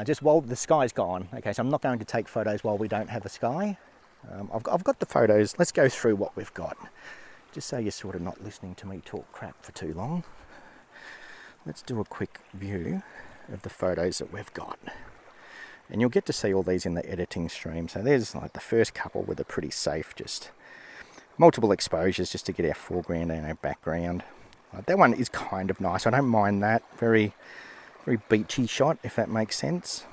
Just while the sky's gone. Okay, so I'm not going to take photos while we don't have a sky. I've got the photos. Let's go through what we've got, just so you're sort of not listening to me talk crap for too long. Let's do a quick view of the photos that we've got. And you'll get to see all these in the editing stream. So there's like the first couple with a pretty safe, just multiple exposures just to get our foreground and our background. That one is kind of nice. I don't mind that. Very, very beachy shot, if that makes sense.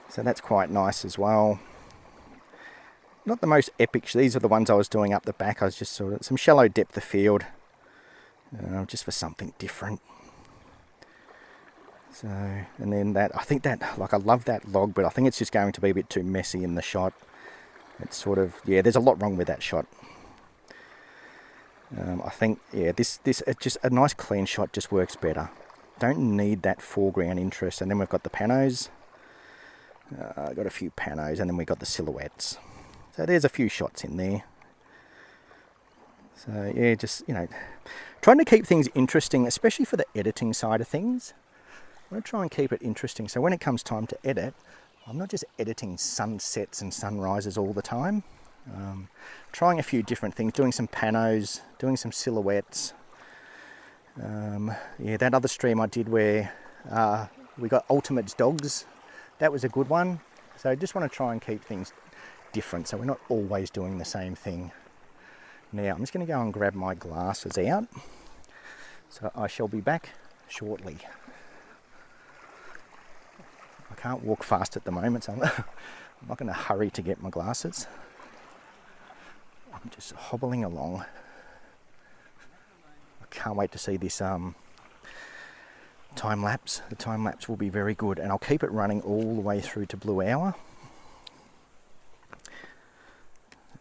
So that's quite nice as well. Not the most epic. These are the ones I was doing up the back. I was just sort of some shallow depth of field, just for something different. So, and then that, I think that, like I love that log, but I think it's just going to be a bit too messy in the shot. It's sort of, yeah, there's a lot wrong with that shot. I think, yeah, this just a nice clean shot just works better. Don't need that foreground interest. And then we've got the panos. Got a few panos, and then we've got the silhouettes. So there's a few shots in there. So yeah, just, trying to keep things interesting, especially for the editing side of things. I want to try and keep it interesting. So when it comes time to edit, I'm not just editing sunsets and sunrises all the time. Trying a few different things, doing some panos, doing some silhouettes. Yeah, that other stream I did where we got Ultimate's dogs, that was a good one. So I just want to try and keep things different, so we're not always doing the same thing. Now I'm just going to go and grab my glasses out. So I shall be back shortly. I can't walk fast at the moment, so I'm not going to hurry to get my glasses. I'm just hobbling along. I can't wait to see this time lapse. The time lapse will be very good, and I'll keep it running all the way through to Blue Hour.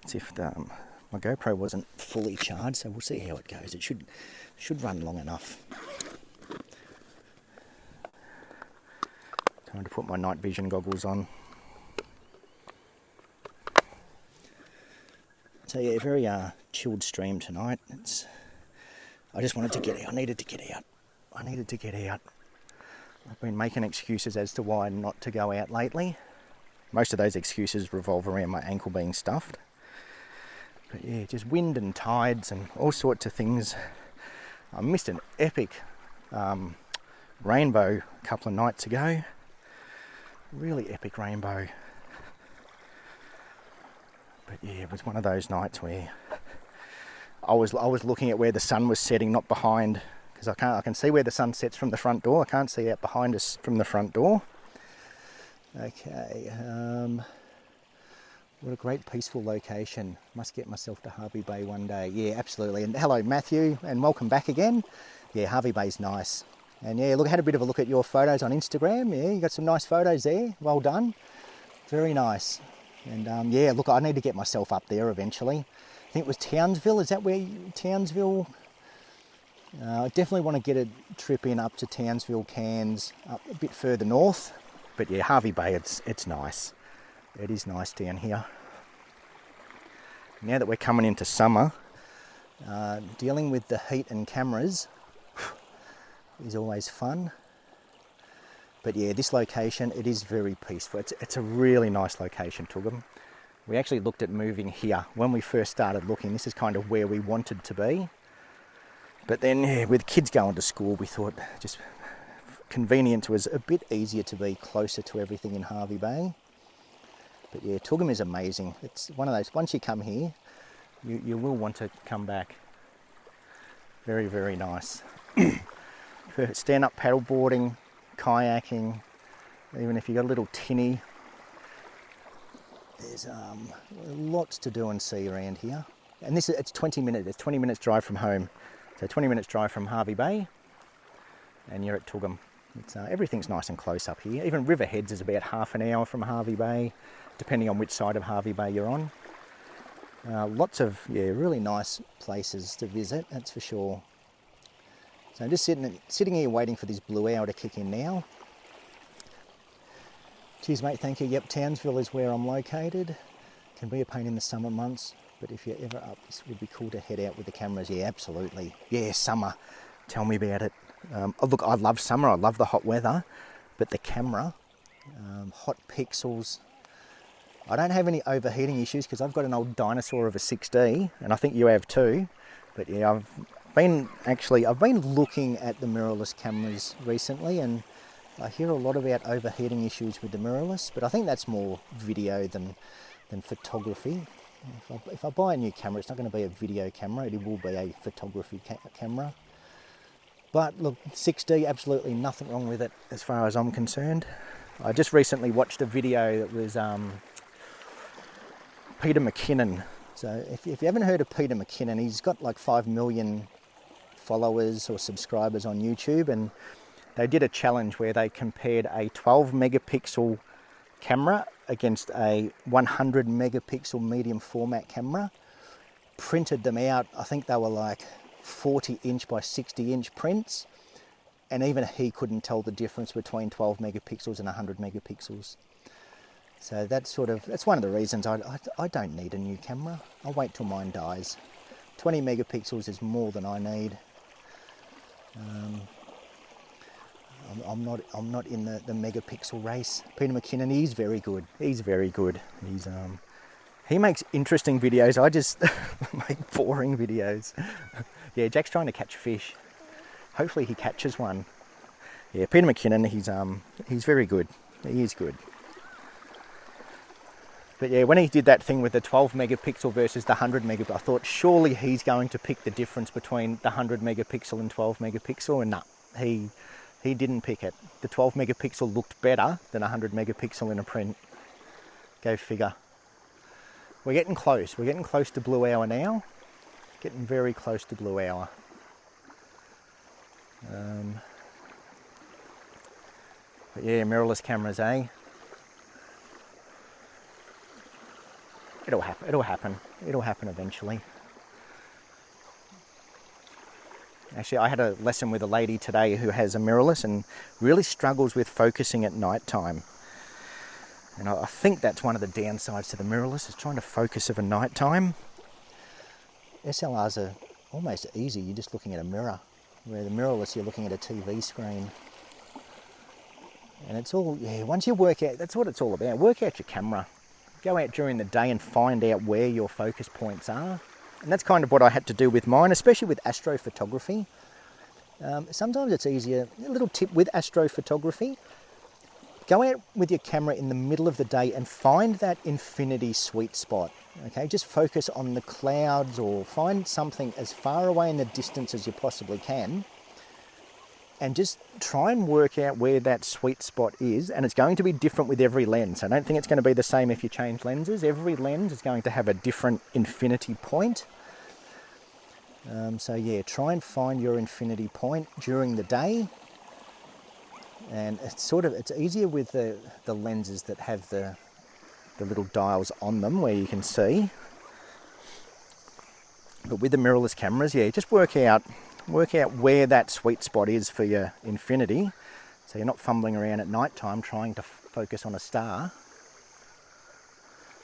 That's if my GoPro wasn't fully charged, so we'll see how it goes. It should run long enough. Time to put my night vision goggles on. So yeah, very chilled stream tonight. I just wanted to get out. I needed to get out. I've been making excuses as to why not to go out lately. Most of those excuses revolve around my ankle being stuffed. But yeah, just wind and tides and all sorts of things. I missed an epic rainbow a couple of nights ago. Really epic rainbow. But yeah, it was one of those nights where I was looking at where the sun was setting, not behind, because I can see where the sun sets from the front door. I can't see out behind us from the front door. Okay, what a great peaceful location. Must get myself to Hervey Bay one day. Yeah, absolutely. And hello Matthew, and welcome back again. Yeah, Hervey Bay's nice. And yeah, look, I had a bit of a look at your photos on Instagram. Yeah, you got some nice photos there. Well done. Very nice. And yeah, look, I need to get myself up there eventually. I think it was Townsville. Is that where Townsville? I definitely want to get a trip in up to Townsville, Cairns, up a bit further north. But yeah, Hervey Bay, it's nice. It is nice down here. Now that we're coming into summer, dealing with the heat and cameras is always fun. But yeah, this location, it is very peaceful. It's a really nice location, Toogoom. We actually looked at moving here when we first started looking. This is kind of where we wanted to be. But then, yeah, with kids going to school, we thought just convenience was a bit easier to be closer to everything in Hervey Bay. But yeah, Toogoom is amazing. It's one of those, once you come here, you will want to come back. Very, very nice. For stand-up paddleboarding, kayaking, even if you've got a little tinny, there's lots to do and see around here. And it's 20 minutes drive from home. So 20 minutes drive from Hervey Bay, and you're at Toogoom. Everything's nice and close up here. Even Riverheads is about half an hour from Hervey Bay, depending on which side of Hervey Bay you're on. Lots of, yeah, really nice places to visit, that's for sure. So I'm just sitting here waiting for this blue hour to kick in now. Cheers, mate, thank you. Yep, Townsville is where I'm located. Can be a pain in the summer months, but if you're ever up, this would be cool to head out with the cameras. Yeah, absolutely. Yeah, summer. Tell me about it. Look, I love summer. I love the hot weather, but the camera, hot pixels. I don't have any overheating issues because I've got an old dinosaur of a 6D, and I think you have too. But yeah, I've been looking at the mirrorless cameras recently, and I hear a lot about overheating issues with the mirrorless, but I think that's more video than photography. If I buy a new camera, it's not going to be a video camera, it will be a photography camera. But look, 6D, absolutely nothing wrong with it as far as I'm concerned. I just recently watched a video that was Peter McKinnon. So if you haven't heard of Peter McKinnon, he's got like 5 million followers or subscribers on YouTube, and they did a challenge where they compared a 12 megapixel camera against a 100 megapixel medium format camera, printed them out. I think they were like 40 inch by 60 inch prints, and even he couldn't tell the difference between 12 megapixels and 100 megapixels. So that's one of the reasons I don't need a new camera. I'll wait till mine dies. 20 megapixels is more than I need. I'm not in the megapixel race. Peter McKinnon, he's very good. He makes interesting videos. I just make boring videos. Yeah, Jack's trying to catch fish. Hopefully he catches one. Yeah, Peter McKinnon, he's very good. He is good. But yeah, when he did that thing with the 12 megapixel versus the 100 megapixel, I thought surely he's going to pick the difference between the 100 megapixel and 12 megapixel, and no, he didn't pick it. The 12 megapixel looked better than 100 megapixel in a print. Go figure. We're getting close. We're getting close to blue hour now. Getting very close to blue hour. But yeah, mirrorless cameras, eh? It'll happen. It'll happen eventually. Actually, I had a lesson with a lady today who has a mirrorless and really struggles with focusing at night time. And I think that's one of the downsides to the mirrorless, is trying to focus of a night time. SLRs are almost easy. You're just looking at a mirror, where the mirrorless, you're looking at a TV screen. And it's all, yeah, once you work out, that's what it's all about. Work out your camera. Go out during the day and find out where your focus points are. And that's kind of what I had to do with mine, especially with astrophotography. Sometimes it's easier. A little tip with astrophotography: go out with your camera in the middle of the day and find that infinity sweet spot. Okay, just focus on the clouds, or find something as far away in the distance as you possibly can, and just try and work out where that sweet spot is. And it's going to be different with every lens. I don't think it's going to be the same if you change lenses. Every lens is going to have a different infinity point. So yeah, try and find your infinity point during the day. And it's easier with the lenses that have the little dials on them where you can see. But with the mirrorless cameras, yeah, just work out Work out where that sweet spot is for your infinity, so you're not fumbling around at night time trying to focus on a star.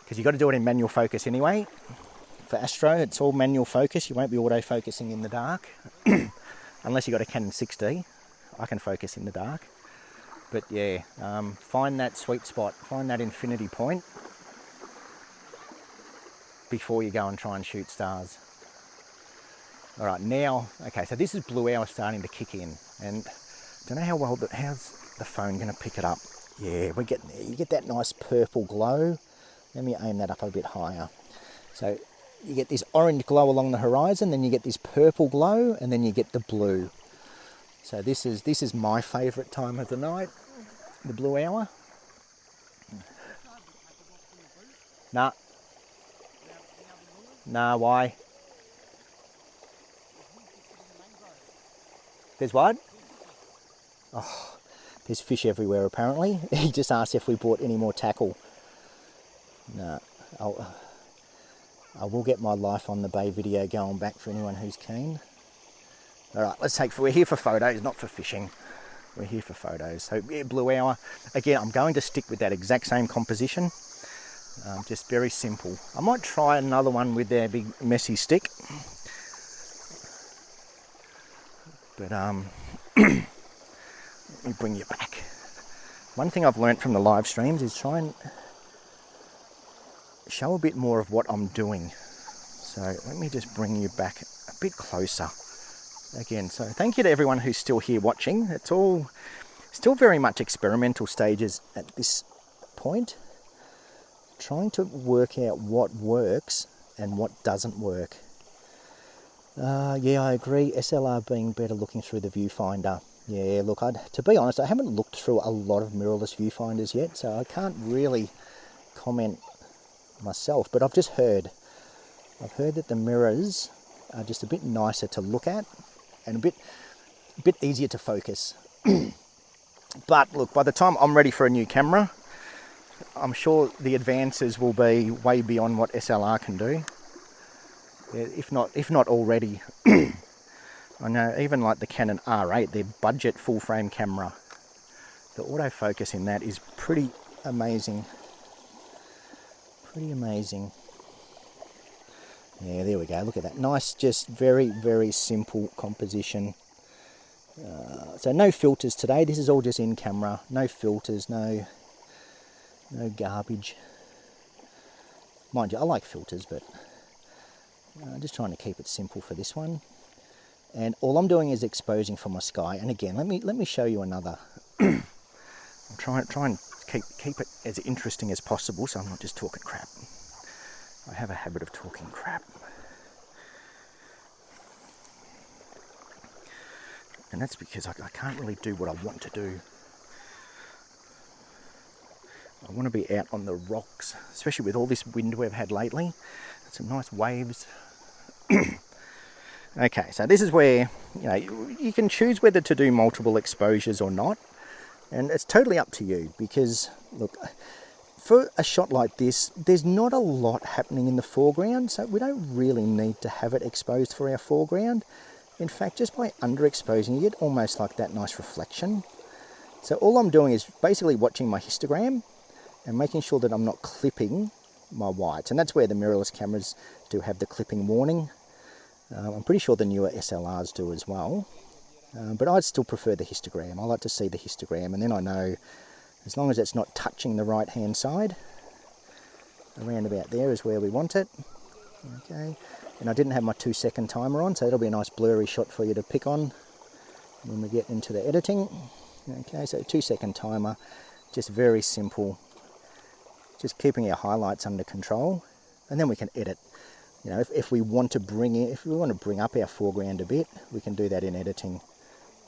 Because you've got to do it in manual focus anyway. For astro, it's all manual focus. You won't be auto-focusing in the dark. Unless you've got a Canon 6D. I can focus in the dark. But yeah, find that sweet spot. Find that infinity point before you go and try and shoot stars. All right, now, okay, so this is blue hour starting to kick in. And I don't know how well, how's the phone going to pick it up? Yeah, we're getting there. You get that nice purple glow. Let me aim that up a bit higher. So you get this orange glow along the horizon, then you get this purple glow, and then you get the blue. So this is my favourite time of the night, the blue hour. Nah. Nah, why? There's what? Oh, there's fish everywhere apparently. He just asked if we bought any more tackle. No, I will get my Life on the Bay video going back for anyone who's keen. All right, we're here for photos, not for fishing. We're here for photos. So yeah, blue hour. Again, I'm going to stick with that exact same composition. Just very simple. I might try another one with their big messy stick. But let me bring you back. One thing I've learnt from the live streams is try and show a bit more of what I'm doing. So let me just bring you back a bit closer. Again, so thank you to everyone who's still here watching. It's all still very much experimental stages at this point. Trying to work out what works and what doesn't work. Yeah, I agree. SLR being better looking through the viewfinder. Yeah, look, to be honest, I haven't looked through a lot of mirrorless viewfinders yet, so I can't really comment myself, but I've heard that the mirrors are just a bit nicer to look at and a bit easier to focus. But look, by the time I'm ready for a new camera, I'm sure the advances will be way beyond what SLR can do. Yeah, if not already. I know even like the Canon R8, their budget full frame camera, the autofocus in that is pretty amazing. Pretty amazing. Yeah, there we go. Look at that. Nice, just very, very simple composition. So no filters today. This is all just in camera. No filters, no garbage. Mind you, I like filters, but I'm just trying to keep it simple for this one. And all I'm doing is exposing from my sky. And again, let me show you another. I'll try and keep it as interesting as possible, so I'm not just talking crap. I have a habit of talking crap. And that's because I can't really do what I want to do. I want to be out on the rocks, especially with all this wind we've had lately. Some nice waves. Okay, so this is where, you can choose whether to do multiple exposures or not. And it's totally up to you because, look, for a shot like this, there's not a lot happening in the foreground, so we don't really need to have it exposed for our foreground. In fact, just by underexposing, you get almost like that nice reflection. So all I'm doing is basically watching my histogram and making sure that I'm not clipping my whites. And that's where the mirrorless cameras do have the clipping warning. I'm pretty sure the newer SLRs do as well. But I'd still prefer the histogram. I like to see the histogram, and then I know as long as it's not touching the right hand side, around about there is where we want it. Okay, and I didn't have my 2-second timer on, so it'll be a nice blurry shot for you to pick on when we get into the editing. Okay, so 2-second timer, just very simple, just keeping our highlights under control, and then we can edit. If we want to bring up our foreground a bit, we can do that in editing.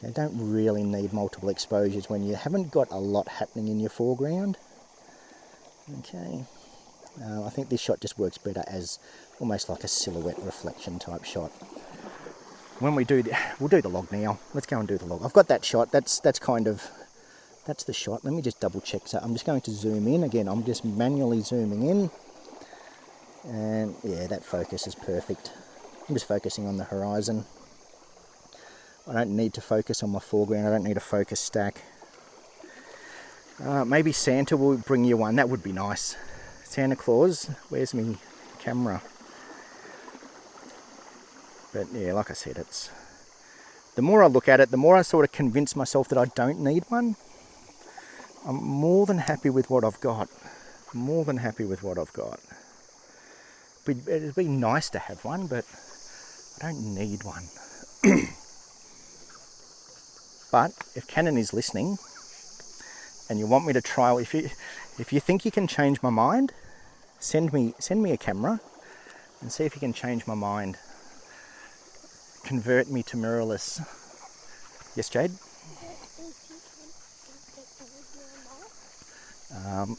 You don't really need multiple exposures when you haven't got a lot happening in your foreground. Okay, I think this shot just works better as almost like a silhouette reflection type shot. When we'll do the log now. Let's go and do the log. I've got that shot. That's the shot. Let me just double check. So I'm just going to zoom in again. I'm just manually zooming in, and yeah, that focus is perfect. I'm just focusing on the horizon. I don't need to focus on my foreground. I don't need a focus stack. Maybe Santa will bring you one. That would be nice. Santa Claus, where's my camera? But yeah, like I said, it's the more I look at it, the more I sort of convince myself that I don't need one. I'm more than happy with what I've got. More than happy with what I've got. It'd be nice to have one, but I don't need one. But if Canon is listening and you want me to try, if you think you can change my mind, send me a camera and see if you can change my mind. Convert me to mirrorless. Yes, Jade?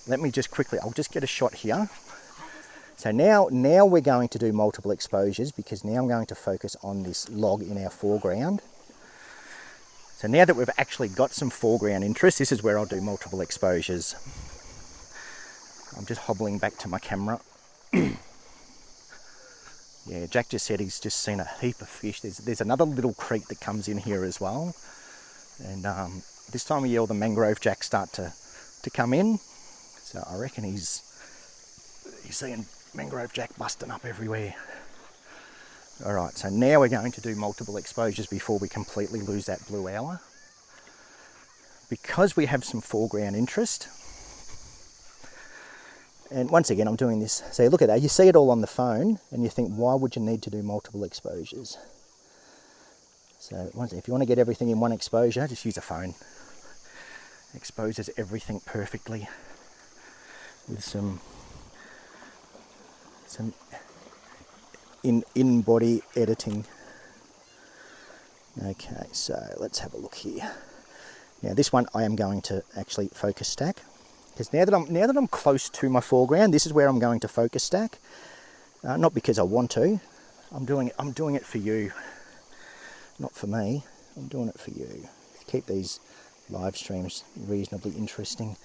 Let me just quickly, I'll just get a shot here. So now we're going to do multiple exposures, because now I'm going to focus on this log in our foreground. So now that we've actually got some foreground interest, this is where I'll do multiple exposures. I'm just hobbling back to my camera. Yeah, Jack just said he's just seen a heap of fish. There's another little creek that comes in here as well. And this time of year all the mangrove jacks start to come in. So I reckon he's seeing mangrove jack busting up everywhere. Alright, so now we're going to do multiple exposures before we completely lose that blue hour. Because we have some foreground interest. And once again, I'm doing this. So look at that, you see it all on the phone and you think, why would you need to do multiple exposures? So if you want to get everything in one exposure, just use a phone. Exposes everything perfectly with some in-body editing. Okay, so let's have a look here. Now this one I am going to actually focus stack, because now that I'm close to my foreground, this is where I'm going to focus stack. Not because I want to. I'm doing it for you, not for me. I'm doing it for you. Keep these live streams reasonably interesting.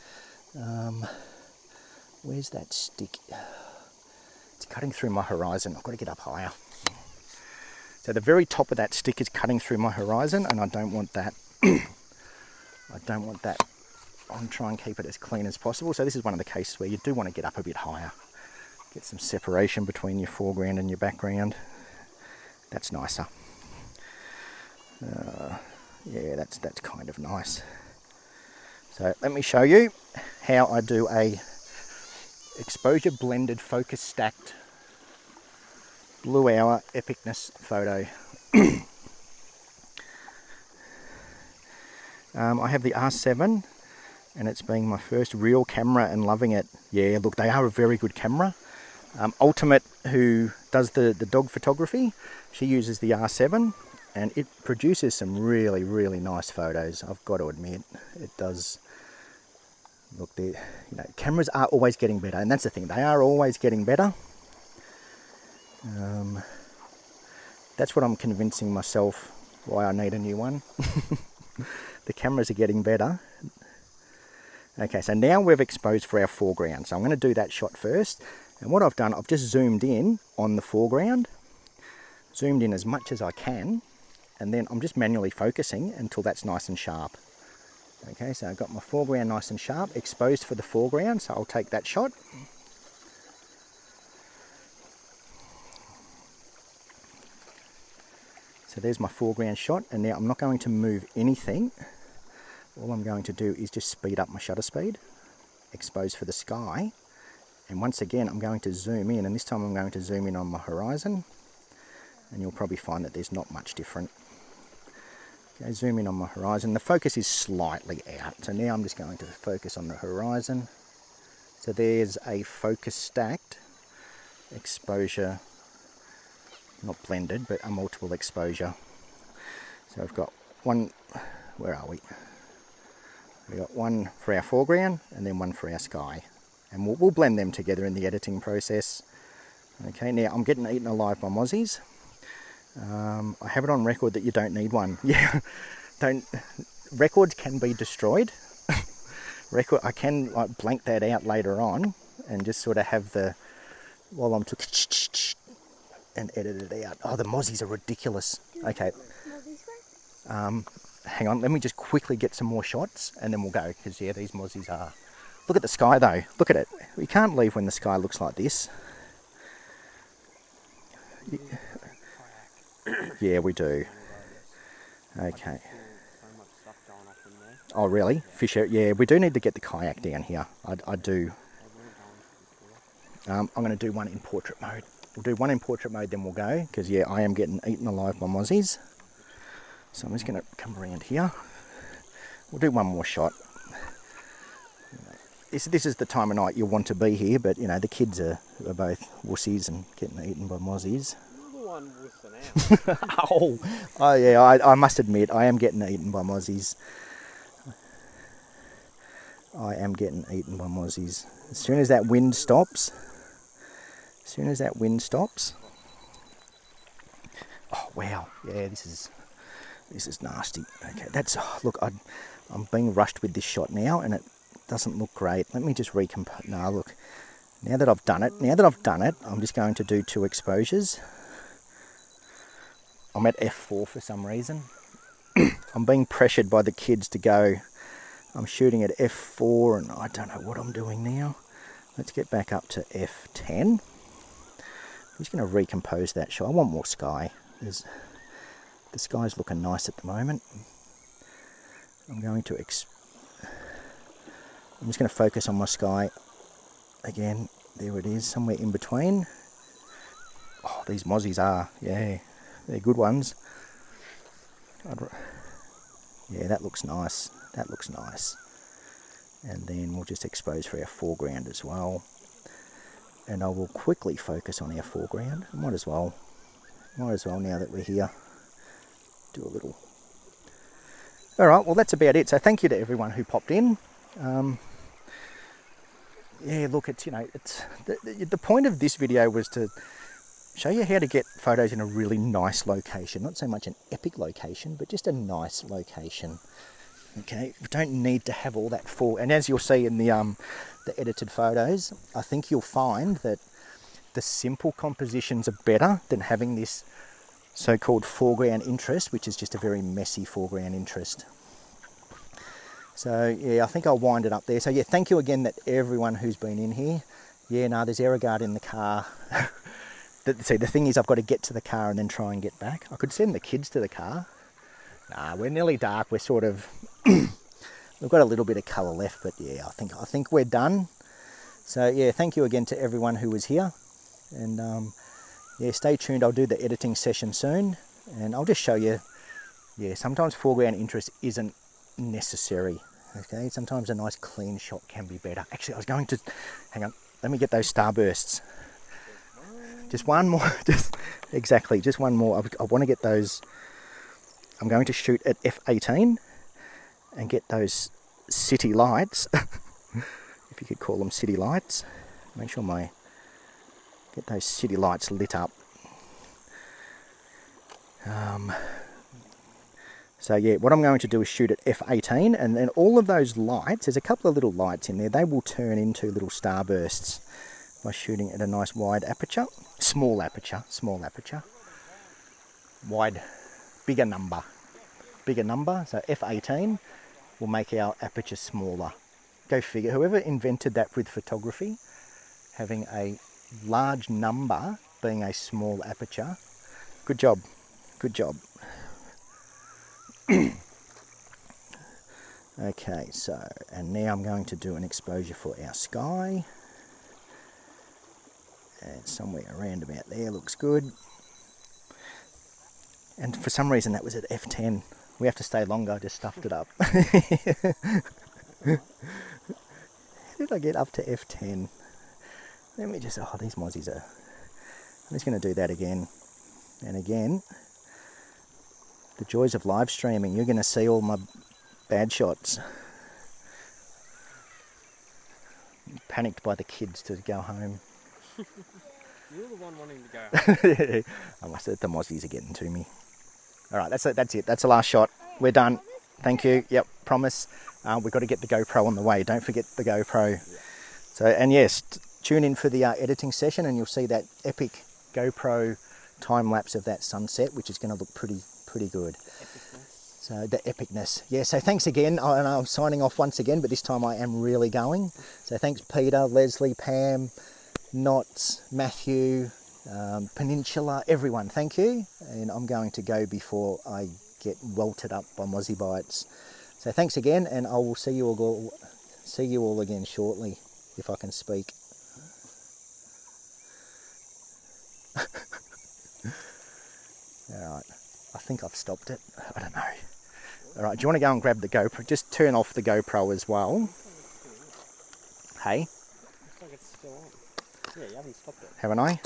Where's that stick? It's cutting through my horizon. I've got to get up higher. So the very top of that stick is cutting through my horizon, and I don't want that. I don't want that. I'll try and keep it as clean as possible. So this is one of the cases where you do want to get up a bit higher. Get some separation between your foreground and your background. That's nicer. Yeah, that's kind of nice. So let me show you how I do a exposure blended focus stacked blue hour epicness photo. I have the R7 and it's being my first real camera and loving it. Yeah, look, they are a very good camera. Ultimate, who does the dog photography, she uses the R7 and it produces some really, really nice photos. I've got to admit, it does. Look, cameras are always getting better, and that's the thing, they are always getting better. That's what I'm convincing myself why I need a new one. The cameras are getting better. Okay, so now we've exposed for our foreground. So I'm going to do that shot first. And what I've done, I've just zoomed in on the foreground. Zoomed in as much as I can. And then I'm just manually focusing until that's nice and sharp. Okay, so I've got my foreground nice and sharp, exposed for the foreground. So I'll take that shot. So there's my foreground shot. And now I'm not going to move anything. All I'm going to do is just speed up my shutter speed, expose for the sky, and once again I'm going to zoom in, and this time I'm going to zoom in on my horizon, and you'll probably find that there's not much different. Okay, zoom in on my horizon. The focus is slightly out, so now I'm just going to focus on the horizon. So there's a focus stacked exposure, not blended, but a multiple exposure. So I've got one, where are we? We've got one for our foreground and then one for our sky. And we'll blend them together in the editing process. Okay, now I'm getting eaten alive by mozzies. I have it on record that you don't need one. Yeah, records can be destroyed. I can like blank that out later on and just sort of have the, while I'm and edit it out. Oh, the mozzies are ridiculous. Okay. Hang on, let me just quickly get some more shots and then we'll go, because yeah, these mozzies are... Look at the sky though, look at it. We can't leave when the sky looks like this. Yeah, we do. Okay. Oh really? Fisher, yeah, we do need to get the kayak down here. I do. I'm going to do one in portrait mode. We'll do one in portrait mode, then we'll go, because yeah, I am getting eaten alive by mozzies. So I'm just going to come around here. We'll do one more shot. This is the time of night you'll want to be here, but you know, the kids are both wussies and getting eaten by mozzies. You're the one wussing out. Oh yeah, I must admit, I am getting eaten by mozzies. I am getting eaten by mozzies. As soon as that wind stops, oh wow, yeah, this is nasty. Okay, that's, look, I'm being rushed with this shot now, and it doesn't look great. Let me just recompose. No, look, now that I've done it, I'm just going to do 2 exposures. I'm at f4 for some reason. I'm being pressured by the kids to go. I'm shooting at f4 and I don't know what I'm doing now. Let's get back up to f10. I'm just going to recompose that shot. I want more sky. The sky's looking nice at the moment. I'm just going to focus on my sky again. There it is, somewhere in between. Oh, these mozzies are, yeah, they're good ones. Yeah, that looks nice. That looks nice. And then we'll just expose for our foreground as well. And I will quickly focus on our foreground. Might as well now that we're here, do a little. All right, well that's about it. So thank you to everyone who popped in. Yeah, look, it's, you know, it's the point of this video was to show you how to get photos in a really nice location. Not so much an epic location, but just a nice location. Okay, we don't need to have all that full. And as you'll see in the edited photos, I think you'll find that the simple compositions are better than having this so-called foreground interest, which is just a very messy foreground interest. So yeah, I think I'll wind it up there. So yeah, thank you again that everyone who's been in here. Yeah, no, there's Aerogard in the car. See, the thing is I've got to get to the car and then try and get back. I could send the kids to the car. Nah, we're nearly dark. We're sort of, we've got a little bit of colour left, but yeah, I think we're done. So yeah, thank you again to everyone who was here. And yeah, stay tuned. I'll do the editing session soon. And I'll just show you, yeah, sometimes foreground interest isn't necessary. Okay, sometimes a nice clean shot can be better. Actually, I was going to, hang on, let me get those starbursts. Just one more, exactly, just one more. I want to get those. I'm going to shoot at f18 and get those city lights, if you could call them city lights. Make sure get those city lights lit up. So yeah, what I'm going to do is shoot at f18, and then all of those lights, there's a couple of little lights in there, they will turn into little starbursts by shooting at a nice wide aperture. Small aperture. Wide, bigger number. So f18 will make our aperture smaller. Go figure. Whoever invented that with photography, having a large number being a small aperture, good job. Okay, so, and now I'm going to do an exposure for our sky. And somewhere around about there looks good. And for some reason that was at f10. We have to stay longer, I just stuffed it up. How did I get up to f10? Let me just, oh, these mozzies are, I'm just going to do that again and again. The joys of live streaming, you're going to see all my bad shots. Panicked by the kids to go home. You're the one wanting to go home. I must have, the mozzies are getting to me. All right, that's it. That's the last shot. We're done. Thank you. Yep, promise. We've got to get the GoPro on the way. Don't forget the GoPro. Yeah. So, and yes, tune in for the editing session, and you'll see that epic GoPro time lapse of that sunset, which is going to look pretty good. So the epicness. Yeah, so thanks again. And I'm signing off once again, but this time I am really going. So thanks Peter, Leslie, Pam, Knots, Matthew, Peninsula, everyone, thank you. And I'm going to go before I get welted up by mozzie bites. So thanks again, and I will see you all again shortly, if I can speak. Alright, I think I've stopped it. I don't know. Alright, do you want to go and grab the GoPro? Just turn off the GoPro as well. Hey? Looks like it's still on. Yeah, you haven't stopped it. Haven't I? Yeah.